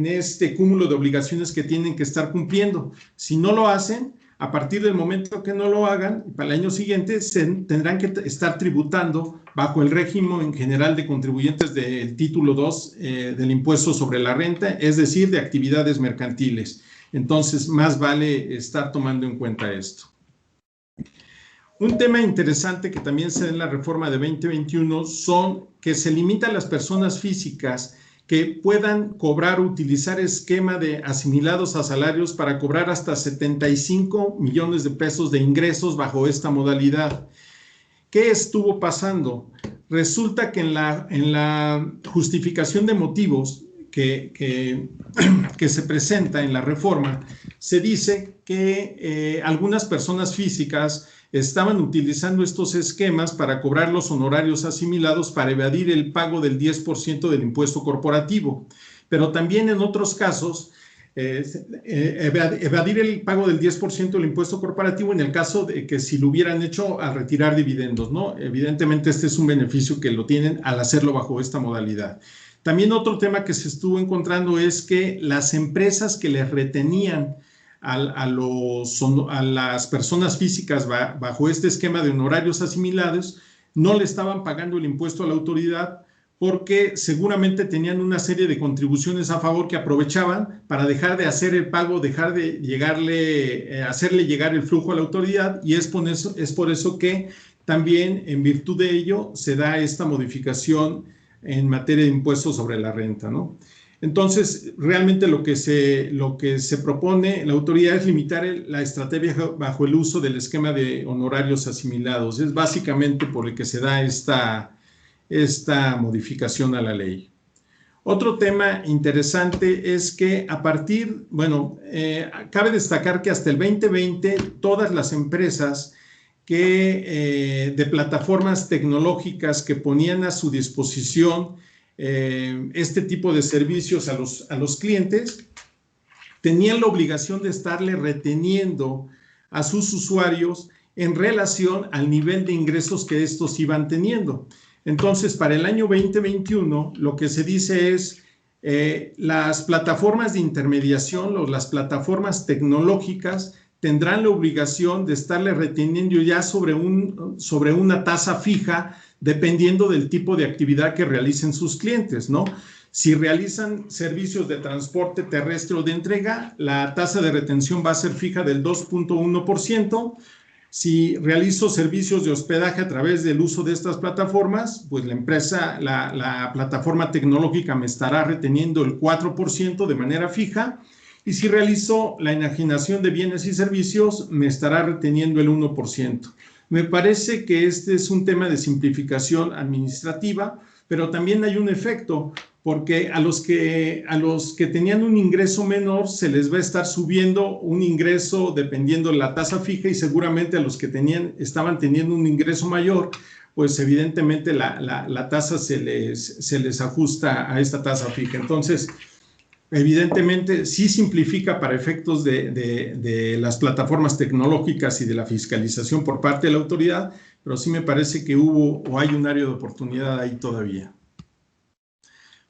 este cúmulo de obligaciones que tienen que estar cumpliendo. Si no lo hacen, a partir del momento que no lo hagan, para el año siguiente tendrán que estar tributando bajo el régimen general de contribuyentes del título 2 del impuesto sobre la renta, es decir, de actividades mercantiles. Entonces, más vale estar tomando en cuenta esto. Un tema interesante que también se da en la reforma de 2021 son que se limita a las personas físicas que puedan cobrar o utilizar esquema de asimilados a salarios para cobrar hasta 75 millones de pesos de ingresos bajo esta modalidad. ¿Qué estuvo pasando? Resulta que en la justificación de motivos que se presenta en la reforma, se dice que algunas personas físicas estaban utilizando estos esquemas para cobrar los honorarios asimilados para evadir el pago del 10% del impuesto corporativo, pero también en otros casos evadir el pago del 10% del impuesto corporativo en el caso de que si lo hubieran hecho al retirar dividendos, ¿no? Evidentemente este es un beneficio que lo tienen al hacerlo bajo esta modalidad. También otro tema que se estuvo encontrando es que las empresas que les retenían a las personas físicas bajo este esquema de honorarios asimilados no le estaban pagando el impuesto a la autoridad porque seguramente tenían una serie de contribuciones a favor que aprovechaban para dejar de hacer el pago, dejar de hacerle llegar el flujo a la autoridad, y es por eso que también en virtud de ello se da esta modificación en materia de impuestos sobre la renta, ¿no? Entonces, realmente lo que se propone la autoridad es limitar la estrategia bajo el uso del esquema de honorarios asimilados. Es básicamente por el que se da esta modificación a la ley. Otro tema interesante es que cabe destacar que hasta el 2020 todas las empresas de plataformas tecnológicas que ponían a su disposición este tipo de servicios a los clientes, tenían la obligación de estarle reteniendo a sus usuarios en relación al nivel de ingresos que estos iban teniendo. Entonces, para el año 2021, lo que se dice es las plataformas de intermediación o las plataformas tecnológicas tendrán la obligación de estarle reteniendo ya sobre una tasa fija, dependiendo del tipo de actividad que realicen sus clientes, ¿no? Si realizan servicios de transporte terrestre o de entrega, la tasa de retención va a ser fija del 2.1%. Si realizo servicios de hospedaje a través del uso de estas plataformas, pues la plataforma tecnológica me estará reteniendo el 4% de manera fija. Y si realizo la enajenación de bienes y servicios, me estará reteniendo el 1%. Me parece que este es un tema de simplificación administrativa, pero también hay un efecto, porque a los que tenían un ingreso menor se les va a estar subiendo un ingreso dependiendo de la tasa fija, y seguramente a los que estaban teniendo un ingreso mayor, pues evidentemente la tasa se les ajusta a esta tasa fija. Entonces, evidentemente sí simplifica para efectos de las plataformas tecnológicas y de la fiscalización por parte de la autoridad, pero sí me parece que hubo o hay un área de oportunidad ahí todavía.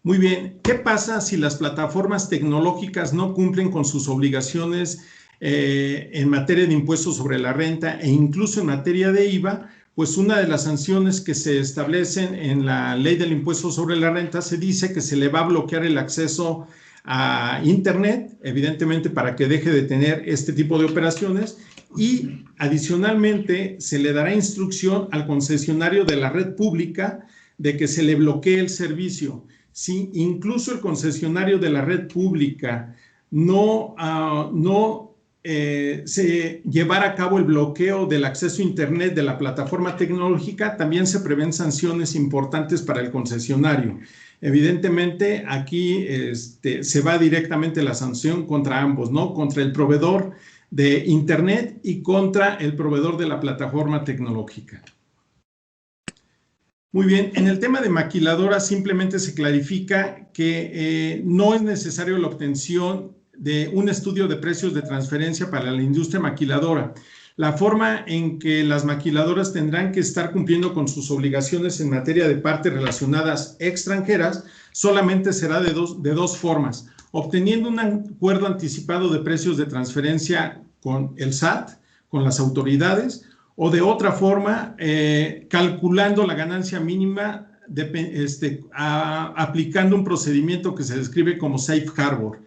Muy bien, ¿qué pasa si las plataformas tecnológicas no cumplen con sus obligaciones en materia de impuestos sobre la renta e incluso en materia de IVA? Pues una de las sanciones que se establecen en la ley del impuesto sobre la renta se dice que se le va a bloquear el acceso a Internet, evidentemente para que deje de tener este tipo de operaciones, y adicionalmente se le dará instrucción al concesionario de la red pública de que se le bloquee el servicio. Si incluso el concesionario de la red pública no se llevara a cabo el bloqueo del acceso a Internet de la plataforma tecnológica, también se prevén sanciones importantes para el concesionario. Evidentemente, aquí se va directamente la sanción contra ambos, ¿no? Contra el proveedor de Internet y contra el proveedor de la plataforma tecnológica. Muy bien, en el tema de maquiladoras simplemente se clarifica que no es necesario la obtención de un estudio de precios de transferencia para la industria maquiladora. La forma en que las maquiladoras tendrán que estar cumpliendo con sus obligaciones en materia de partes relacionadas extranjeras solamente será de dos formas: obteniendo un acuerdo anticipado de precios de transferencia con el SAT, con las autoridades, o de otra forma, calculando la ganancia mínima, aplicando un procedimiento que se describe como Safe Harbor.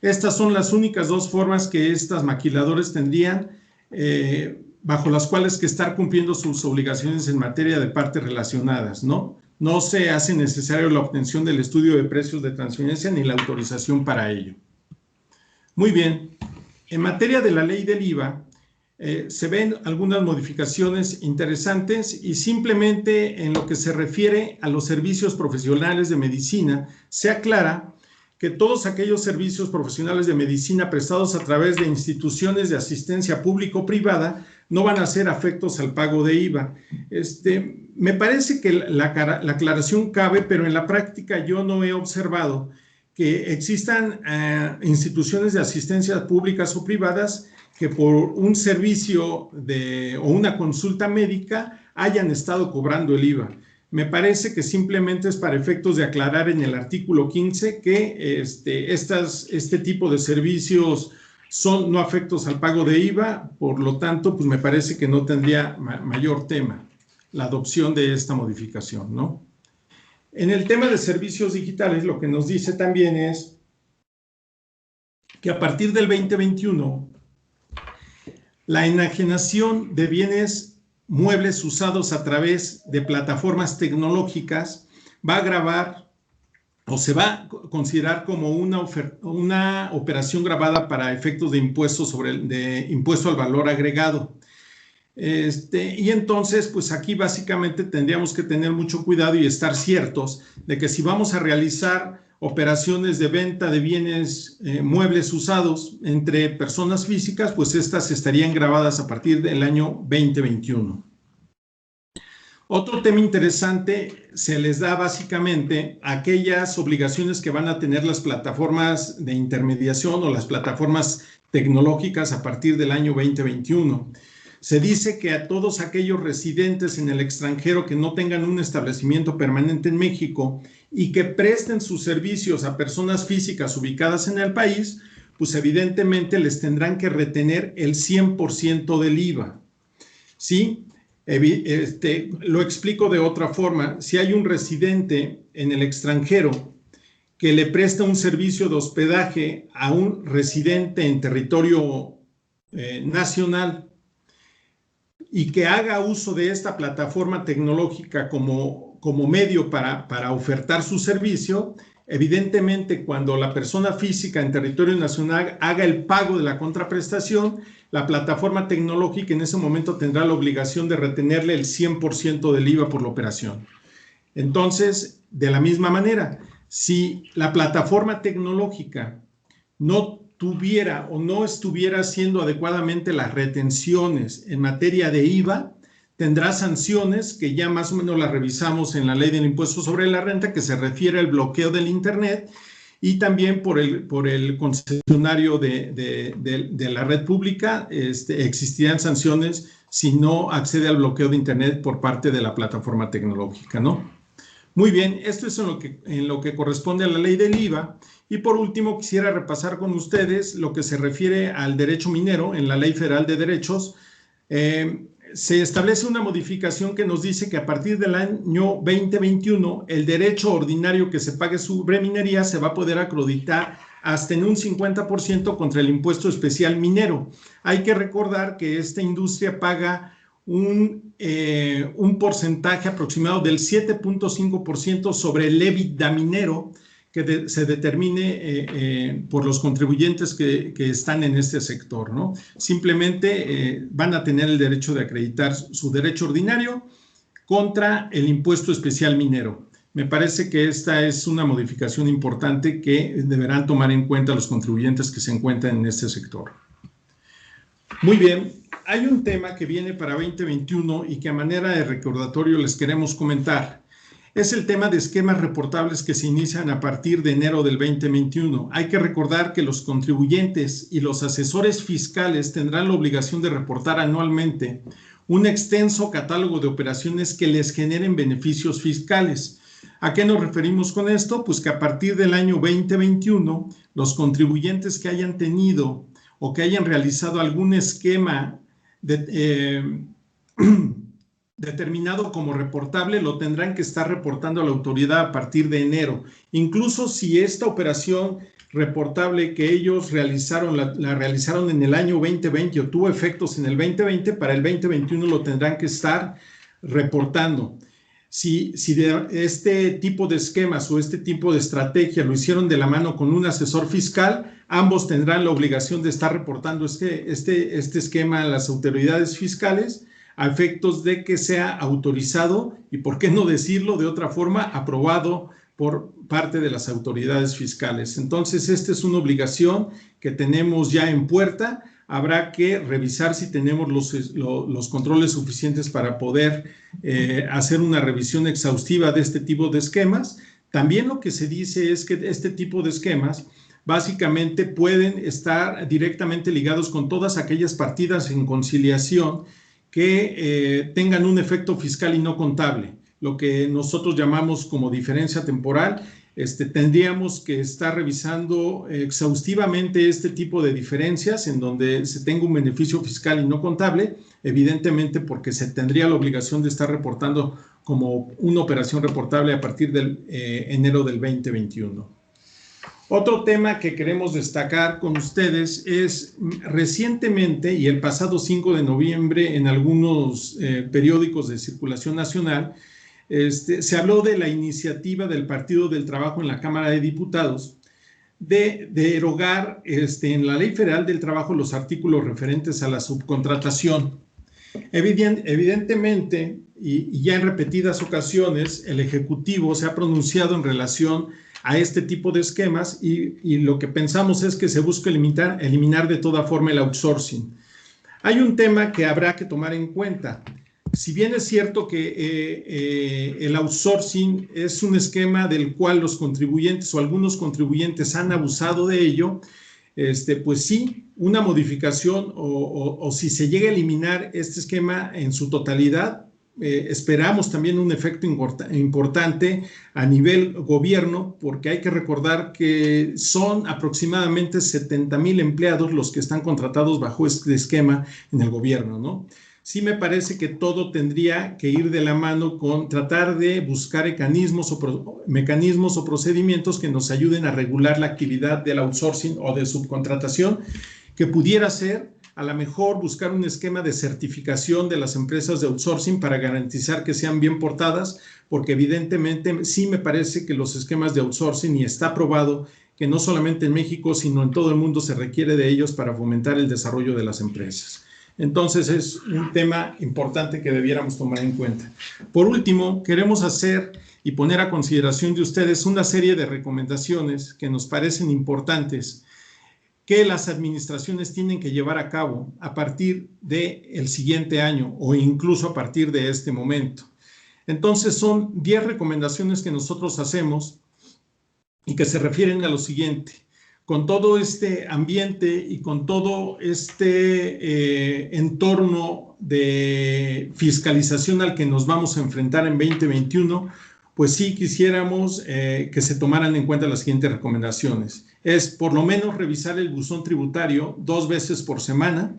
Estas son las únicas dos formas que estas maquiladores tendrían, bajo las cuales que estar cumpliendo sus obligaciones en materia de partes relacionadas, ¿no? no se hace necesario la obtención del estudio de precios de transferencia ni la autorización para ello. Muy bien, en materia de la ley del IVA, se ven algunas modificaciones interesantes y simplemente en lo que se refiere a los servicios profesionales de medicina, se aclara que todos aquellos servicios profesionales de medicina prestados a través de instituciones de asistencia público-privada no van a ser afectos al pago de IVA. Me parece que la aclaración cabe, pero en la práctica yo no he observado que existan instituciones de asistencia públicas o privadas que por un servicio o una consulta médica hayan estado cobrando el IVA. Me parece que simplemente es para efectos de aclarar en el artículo 15 que este tipo de servicios son no afectos al pago de IVA, por lo tanto, pues me parece que no tendría mayor tema la adopción de esta modificación, ¿no? En el tema de servicios digitales, lo que nos dice también es que a partir del 2021, la enajenación de bienes muebles usados a través de plataformas tecnológicas va a gravar o se va a considerar como una operación gravada para efectos de impuesto al valor agregado. Y entonces, pues aquí básicamente tendríamos que tener mucho cuidado y estar ciertos de que si vamos a realizar operaciones de venta de bienes muebles usados entre personas físicas, pues estas estarían grabadas a partir del año 2021. Otro tema interesante, se les da básicamente aquellas obligaciones que van a tener las plataformas de intermediación o las plataformas tecnológicas a partir del año 2021. Se dice que a todos aquellos residentes en el extranjero que no tengan un establecimiento permanente en México y que presten sus servicios a personas físicas ubicadas en el país, pues evidentemente les tendrán que retener el 100% del IVA. ¿Sí? Lo explico de otra forma. Si hay un residente en el extranjero que le presta un servicio de hospedaje a un residente en territorio nacional, y que haga uso de esta plataforma tecnológica como medio para ofertar su servicio, evidentemente cuando la persona física en territorio nacional haga el pago de la contraprestación, la plataforma tecnológica en ese momento tendrá la obligación de retenerle el 100% del IVA por la operación. Entonces, de la misma manera, si la plataforma tecnológica no tuviera o no estuviera haciendo adecuadamente las retenciones en materia de IVA, tendrá sanciones que ya más o menos las revisamos en la ley del impuesto sobre la renta, que se refiere al bloqueo del Internet, y también por el concesionario de la red pública existirían sanciones si no accede al bloqueo de Internet por parte de la plataforma tecnológica, ¿no? Muy bien, esto es en lo que corresponde a la ley del IVA. Y por último, quisiera repasar con ustedes lo que se refiere al derecho minero en la Ley Federal de Derechos. Se establece una modificación que nos dice que a partir del año 2021, el derecho ordinario que se pague sobre minería se va a poder acreditar hasta en un 50% contra el impuesto especial minero. Hay que recordar que esta industria paga un porcentaje aproximado del 7.5% sobre el EBITDA minero que se determine por los contribuyentes que están en este sector, ¿no? Simplemente van a tener el derecho de acreditar su derecho ordinario contra el impuesto especial minero. Me parece que esta es una modificación importante que deberán tomar en cuenta los contribuyentes que se encuentran en este sector. Muy bien, hay un tema que viene para 2021 y que a manera de recordatorio les queremos comentar. Es el tema de esquemas reportables que se inician a partir de enero del 2021. Hay que recordar que los contribuyentes y los asesores fiscales tendrán la obligación de reportar anualmente un extenso catálogo de operaciones que les generen beneficios fiscales. ¿A qué nos referimos con esto? Pues que a partir del año 2021, los contribuyentes que hayan tenido o que hayan realizado algún esquema determinado como reportable, lo tendrán que estar reportando a la autoridad a partir de enero. Incluso si esta operación reportable que ellos realizaron, la realizaron en el año 2020 o tuvo efectos en el 2020, para el 2021 lo tendrán que estar reportando. Si este tipo de esquemas o este tipo de estrategia lo hicieron de la mano con un asesor fiscal, ambos tendrán la obligación de estar reportando este esquema a las autoridades fiscales a efectos de que sea autorizado y, por qué no decirlo de otra forma, aprobado por parte de las autoridades fiscales. Entonces, esta es una obligación que tenemos ya en puerta. Habrá que revisar si tenemos los controles suficientes para poder hacer una revisión exhaustiva de este tipo de esquemas. También lo que se dice es que este tipo de esquemas básicamente pueden estar directamente ligados con todas aquellas partidas en conciliación que tengan un efecto fiscal y no contable, lo que nosotros llamamos como diferencia temporal. Tendríamos que estar revisando exhaustivamente este tipo de diferencias en donde se tenga un beneficio fiscal y no contable, evidentemente porque se tendría la obligación de estar reportando como una operación reportable a partir del enero del 2021. Otro tema que queremos destacar con ustedes es recientemente y el pasado 5 de noviembre en algunos periódicos de circulación nacional, se habló de la iniciativa del Partido del Trabajo en la Cámara de Diputados de derogar en la Ley Federal del Trabajo los artículos referentes a la subcontratación. Evidentemente, y ya en repetidas ocasiones, el Ejecutivo se ha pronunciado en relación a este tipo de esquemas y lo que pensamos es que se busca eliminar de toda forma el outsourcing. Hay un tema que habrá que tomar en cuenta. Si bien es cierto que el outsourcing es un esquema del cual los contribuyentes o algunos contribuyentes han abusado de ello, pues sí, una modificación o si se llega a eliminar este esquema en su totalidad, esperamos también un efecto importante a nivel gobierno, porque hay que recordar que son aproximadamente 70,000 empleados los que están contratados bajo este esquema en el gobierno, ¿no? Sí me parece que todo tendría que ir de la mano con tratar de buscar mecanismos o procedimientos que nos ayuden a regular la actividad del outsourcing o de subcontratación, que pudiera ser a lo mejor buscar un esquema de certificación de las empresas de outsourcing para garantizar que sean bien portadas, porque evidentemente sí me parece que los esquemas de outsourcing, y está probado que no solamente en México, sino en todo el mundo se requiere de ellos para fomentar el desarrollo de las empresas. Entonces es un tema importante que debiéramos tomar en cuenta. Por último, queremos hacer y poner a consideración de ustedes una serie de recomendaciones que nos parecen importantes que las administraciones tienen que llevar a cabo a partir del siguiente año o incluso a partir de este momento. Entonces son 10 recomendaciones que nosotros hacemos y que se refieren a lo siguiente. Con todo este ambiente y con todo este entorno de fiscalización al que nos vamos a enfrentar en 2021, pues sí quisiéramos que se tomaran en cuenta las siguientes recomendaciones. Es por lo menos revisar el buzón tributario 2 veces por semana,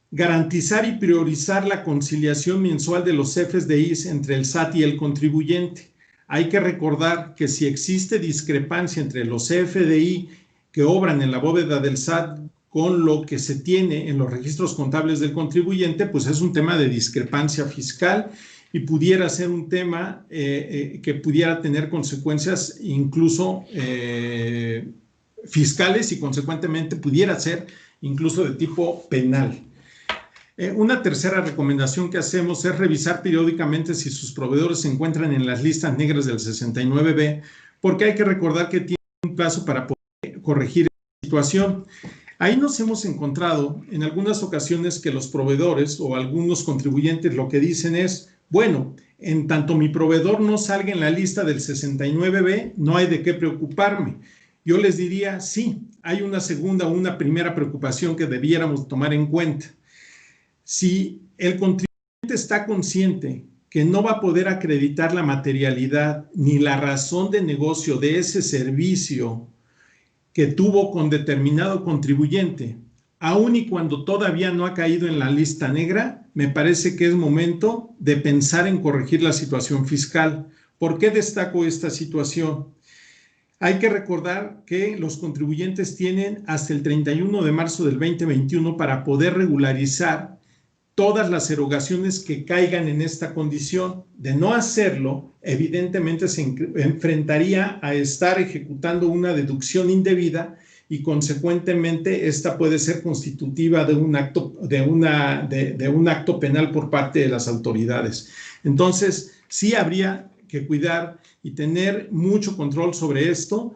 garantizar y priorizar la conciliación mensual de los CFDIs entre el SAT y el contribuyente. Hay que recordar que si existe discrepancia entre los CFDI que obran en la bóveda del SAT con lo que se tiene en los registros contables del contribuyente, pues es un tema de discrepancia fiscal y pudiera ser un tema que pudiera tener consecuencias incluso fiscales y consecuentemente pudiera ser incluso de tipo penal. Una tercera recomendación que hacemos es revisar periódicamente si sus proveedores se encuentran en las listas negras del 69B, porque hay que recordar que tienen un plazo para poder corregir la situación. Ahí nos hemos encontrado en algunas ocasiones que los proveedores o algunos contribuyentes lo que dicen es, bueno, en tanto mi proveedor no salga en la lista del 69B, no hay de qué preocuparme. Yo les diría, sí, hay una segunda o una primera preocupación que debiéramos tomar en cuenta. Si el contribuyente está consciente que no va a poder acreditar la materialidad ni la razón de negocio de ese servicio que tuvo con determinado contribuyente, aun y cuando todavía no ha caído en la lista negra, me parece que es momento de pensar en corregir la situación fiscal. ¿Por qué destaco esta situación? Hay que recordar que los contribuyentes tienen hasta el 31 de marzo del 2021 para poder regularizar todas las erogaciones que caigan en esta condición. De no hacerlo, evidentemente se enfrentaría a estar ejecutando una deducción indebida y consecuentemente esta puede ser constitutiva de un acto penal por parte de las autoridades. Entonces, sí habría que cuidar y tener mucho control sobre esto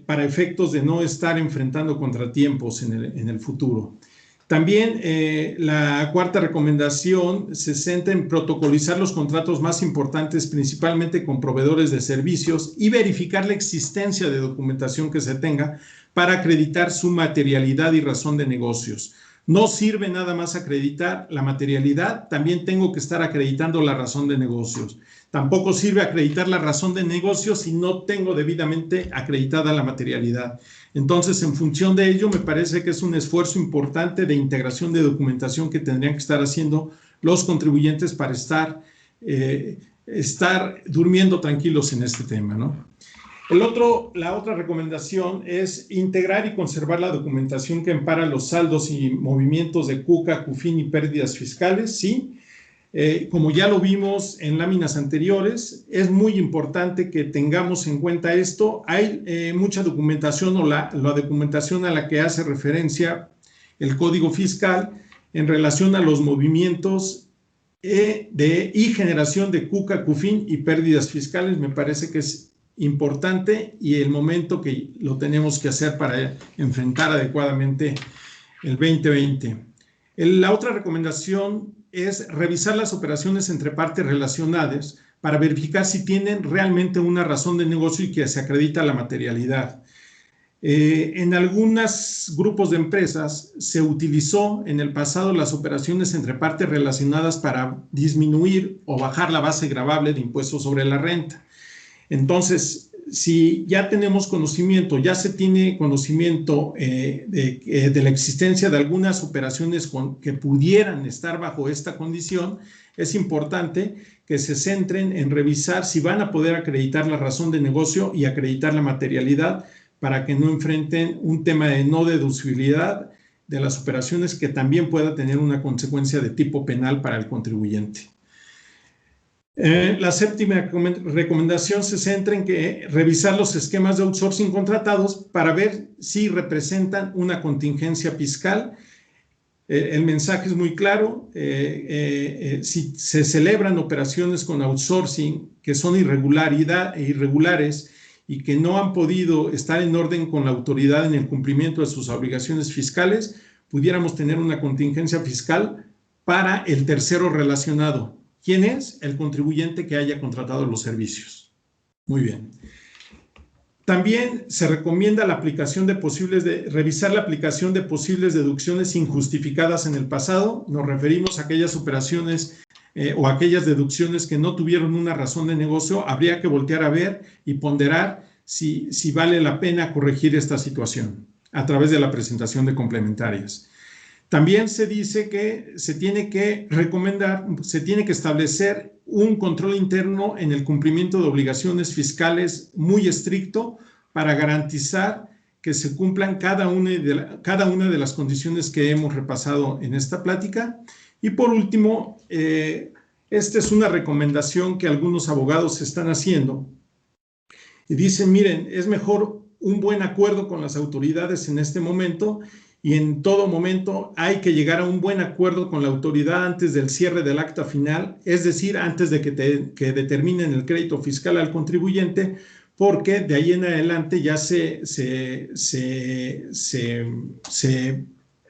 para efectos de no estar enfrentando contratiempos en el futuro. También la cuarta recomendación se centra en protocolizar los contratos más importantes, principalmente con proveedores de servicios, y verificar la existencia de documentación que se tenga para acreditar su materialidad y razón de negocios. No sirve nada más acreditar la materialidad, también tengo que estar acreditando la razón de negocios. Tampoco sirve acreditar la razón de negocios si no tengo debidamente acreditada la materialidad. Entonces, en función de ello, me parece que es un esfuerzo importante de integración de documentación que tendrían que estar haciendo los contribuyentes para estar durmiendo tranquilos en este tema, ¿no? La otra recomendación es integrar y conservar la documentación que ampara los saldos y movimientos de CUCA, CUFIN y pérdidas fiscales, ¿sí? Como ya lo vimos en láminas anteriores, es muy importante que tengamos en cuenta esto. Hay mucha documentación o la documentación a la que hace referencia el Código Fiscal en relación a los movimientos y generación de CUCA, CUFIN y pérdidas fiscales. Me parece que es importante y el momento que lo tenemos que hacer para enfrentar adecuadamente el 2020. La otra recomendación es revisar las operaciones entre partes relacionadas para verificar si tienen realmente una razón de negocio y que se acredita la materialidad. En algunos grupos de empresas se utilizó en el pasado las operaciones entre partes relacionadas para disminuir o bajar la base gravable de impuestos sobre la renta. Entonces, si ya tenemos conocimiento, ya se tiene conocimiento de la existencia de algunas operaciones que pudieran estar bajo esta condición, es importante que se centren en revisar si van a poder acreditar la razón de negocio y acreditar la materialidad para que no enfrenten un tema de no deducibilidad de las operaciones que también pueda tener una consecuencia de tipo penal para el contribuyente. La séptima recomendación se centra en revisar los esquemas de outsourcing contratados para ver si representan una contingencia fiscal. El mensaje es muy claro. Si se celebran operaciones con outsourcing que son irregulares y que no han podido estar en orden con la autoridad en el cumplimiento de sus obligaciones fiscales, pudiéramos tener una contingencia fiscal para el tercero relacionado. ¿Quién es? El contribuyente que haya contratado los servicios. Muy bien. También se recomienda revisar la aplicación de posibles deducciones injustificadas en el pasado. Nos referimos a aquellas operaciones o aquellas deducciones que no tuvieron una razón de negocio. Habría que voltear a ver y ponderar si vale la pena corregir esta situación a través de la presentación de complementarias. También se dice que se tiene que establecer un control interno en el cumplimiento de obligaciones fiscales muy estricto para garantizar que se cumplan cada una de las condiciones que hemos repasado en esta plática. Y por último, esta es una recomendación que algunos abogados están haciendo y dicen, miren, es mejor un buen acuerdo con las autoridades en este momento. Y en todo momento hay que llegar a un buen acuerdo con la autoridad antes del cierre del acta final, es decir, antes de que determinen el crédito fiscal al contribuyente, porque de ahí en adelante ya se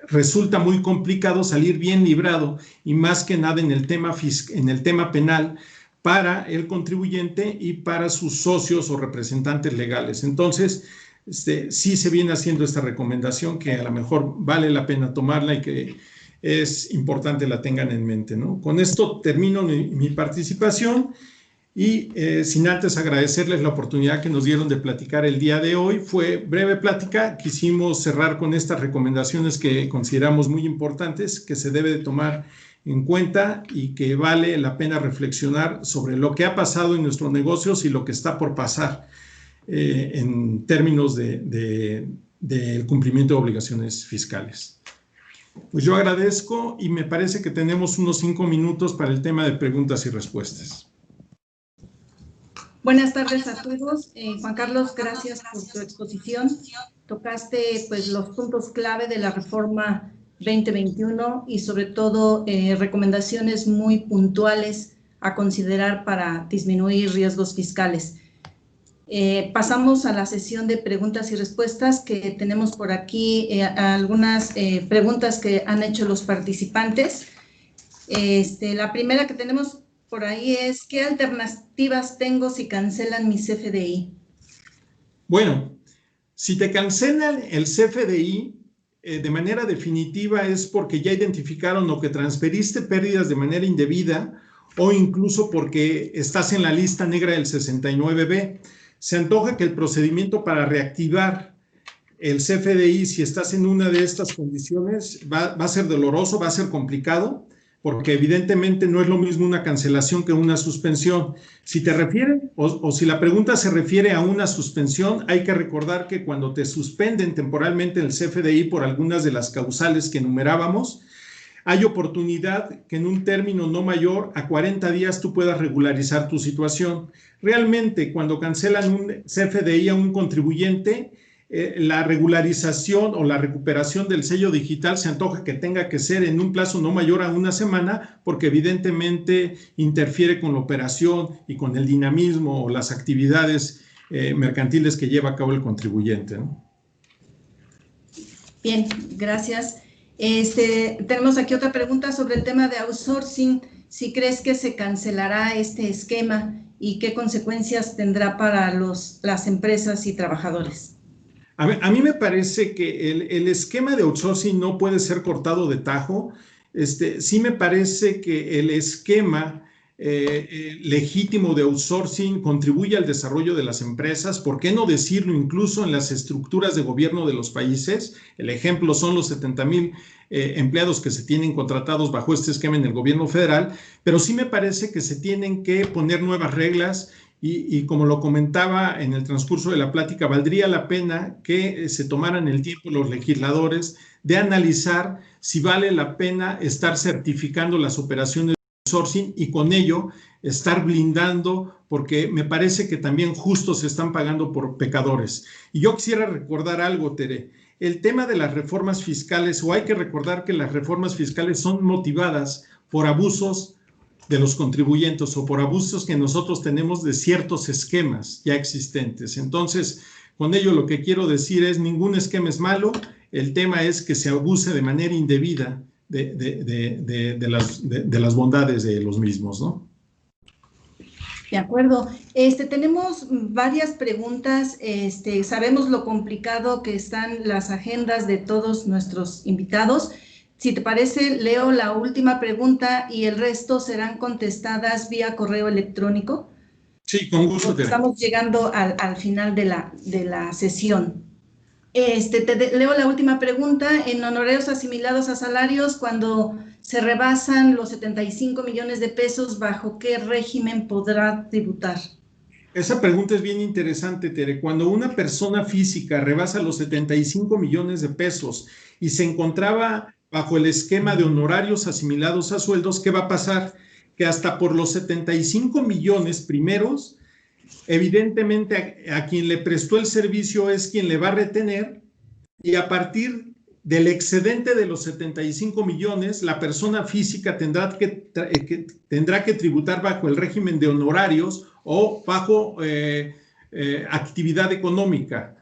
resulta muy complicado salir bien librado y más que nada en el tema penal para el contribuyente y para sus socios o representantes legales. Entonces, sí se viene haciendo esta recomendación que a lo mejor vale la pena tomarla y que es importante la tengan en mente, ¿no? Con esto termino mi participación y sin antes agradecerles la oportunidad que nos dieron de platicar el día de hoy. Fue breve plática, quisimos cerrar con estas recomendaciones que consideramos muy importantes, que se debe de tomar en cuenta y que vale la pena reflexionar sobre lo que ha pasado en nuestros negocios y lo que está por pasar en términos del cumplimiento de obligaciones fiscales. Pues yo agradezco y me parece que tenemos unos 5 minutos para el tema de preguntas y respuestas. Buenas tardes a todos. Juan Carlos, gracias por tu exposición. Tocaste pues, los puntos clave de la reforma 2021 y sobre todo recomendaciones muy puntuales a considerar para disminuir riesgos fiscales. Pasamos a la sesión de preguntas y respuestas, que tenemos por aquí algunas preguntas que han hecho los participantes. La primera que tenemos por ahí es: ¿qué alternativas tengo si cancelan mi CFDI? Bueno, si te cancelan el CFDI de manera definitiva es porque ya identificaron o que transferiste pérdidas de manera indebida o incluso porque estás en la lista negra del 69B. Se antoja que el procedimiento para reactivar el CFDI, si estás en una de estas condiciones, va a ser doloroso, va a ser complicado, porque evidentemente no es lo mismo una cancelación que una suspensión. Si te refiere, o si la pregunta se refiere a una suspensión, hay que recordar que cuando te suspenden temporalmente el CFDI por algunas de las causales que enumerábamos, hay oportunidad que en un término no mayor a 40 días tú puedas regularizar tu situación. Realmente, cuando cancelan un CFDI a un contribuyente, la regularización o la recuperación del sello digital se antoja que tenga que ser en un plazo no mayor a una semana, porque evidentemente interfiere con la operación y con el dinamismo o las actividades mercantiles que lleva a cabo el contribuyente, ¿no? Bien, gracias. Tenemos aquí otra pregunta sobre el tema de outsourcing. Si crees que se cancelará este esquema y qué consecuencias tendrá para las empresas y trabajadores. A mí me parece que el esquema de outsourcing no puede ser cortado de tajo. Sí me parece que el esquema legítimo de outsourcing contribuye al desarrollo de las empresas. ¿Por qué no decirlo incluso en las estructuras de gobierno de los países? El ejemplo son los 70,000 empleados que se tienen contratados bajo este esquema en el gobierno federal, pero sí me parece que se tienen que poner nuevas reglas. Y como lo comentaba en el transcurso de la plática, valdría la pena que se tomaran el tiempo los legisladores de analizar si vale la pena estar certificando las operaciones de outsourcing y con ello estar blindando, porque me parece que también justo se están pagando por pecadores. Y yo quisiera recordar algo, Tere. El tema de las reformas fiscales, o hay que recordar que las reformas fiscales son motivadas por abusos de los contribuyentes o por abusos que nosotros tenemos de ciertos esquemas ya existentes. Entonces, con ello lo que quiero decir es: ningún esquema es malo, el tema es que se abuse de manera indebida de las bondades de los mismos, ¿no? De acuerdo. Tenemos varias preguntas. Sabemos lo complicado que están las agendas de todos nuestros invitados. Si te parece, leo la última pregunta y el resto serán contestadas vía correo electrónico. Sí, con gusto. Estamos llegando al final de la sesión. Leo la última pregunta. En honorarios asimilados a salarios, cuando se rebasan los 75 millones de pesos, ¿bajo qué régimen podrá tributar? Esa pregunta es bien interesante, Tere. Cuando una persona física rebasa los 75 millones de pesos y se encontraba bajo el esquema de honorarios asimilados a sueldos, ¿qué va a pasar? Que hasta por los 75 millones primeros, evidentemente a quien le prestó el servicio es quien le va a retener, y a partir del excedente de los 75 millones, la persona física tendrá que tributar bajo el régimen de honorarios o bajo actividad económica.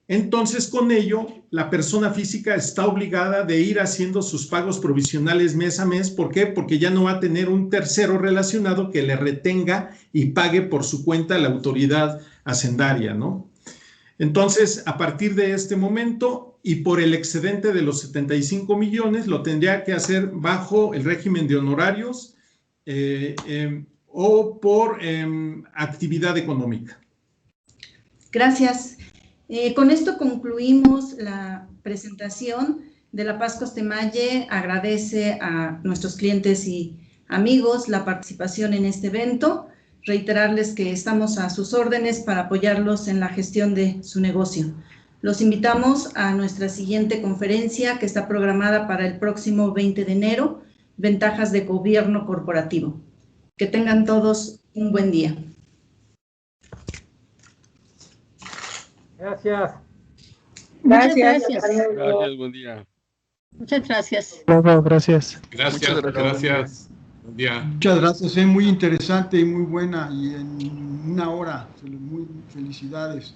Entonces, con ello, la persona física está obligada de ir haciendo sus pagos provisionales mes a mes. ¿Por qué? Porque ya no va a tener un tercero relacionado que le retenga y pague por su cuenta la autoridad hacendaria, ¿no? Entonces, a partir de este momento y por el excedente de los 75 millones, lo tendría que hacer bajo el régimen de honorarios o por actividad económica. Gracias. Con esto concluimos la presentación. De la Paz Costemalle agradece a nuestros clientes y amigos la participación en este evento. Reiterarles que estamos a sus órdenes para apoyarlos en la gestión de su negocio. Los invitamos a nuestra siguiente conferencia que está programada para el próximo 20 de enero, Ventajas de Gobierno Corporativo. Que tengan todos un buen día. Gracias. Muchas gracias. Gracias, buen día. Muchas gracias. Gracias. Gracias. Buen día. Muchas gracias, es muy interesante y muy buena y en una hora. Muy felicidades.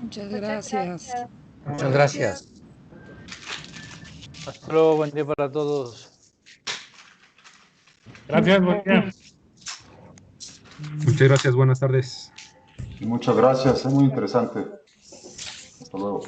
Muchas gracias. Muchas gracias. Hasta luego, buen día para todos. Gracias, buen día. Muchas gracias, buenas tardes. Muchas gracias, es muy interesante. Hasta luego.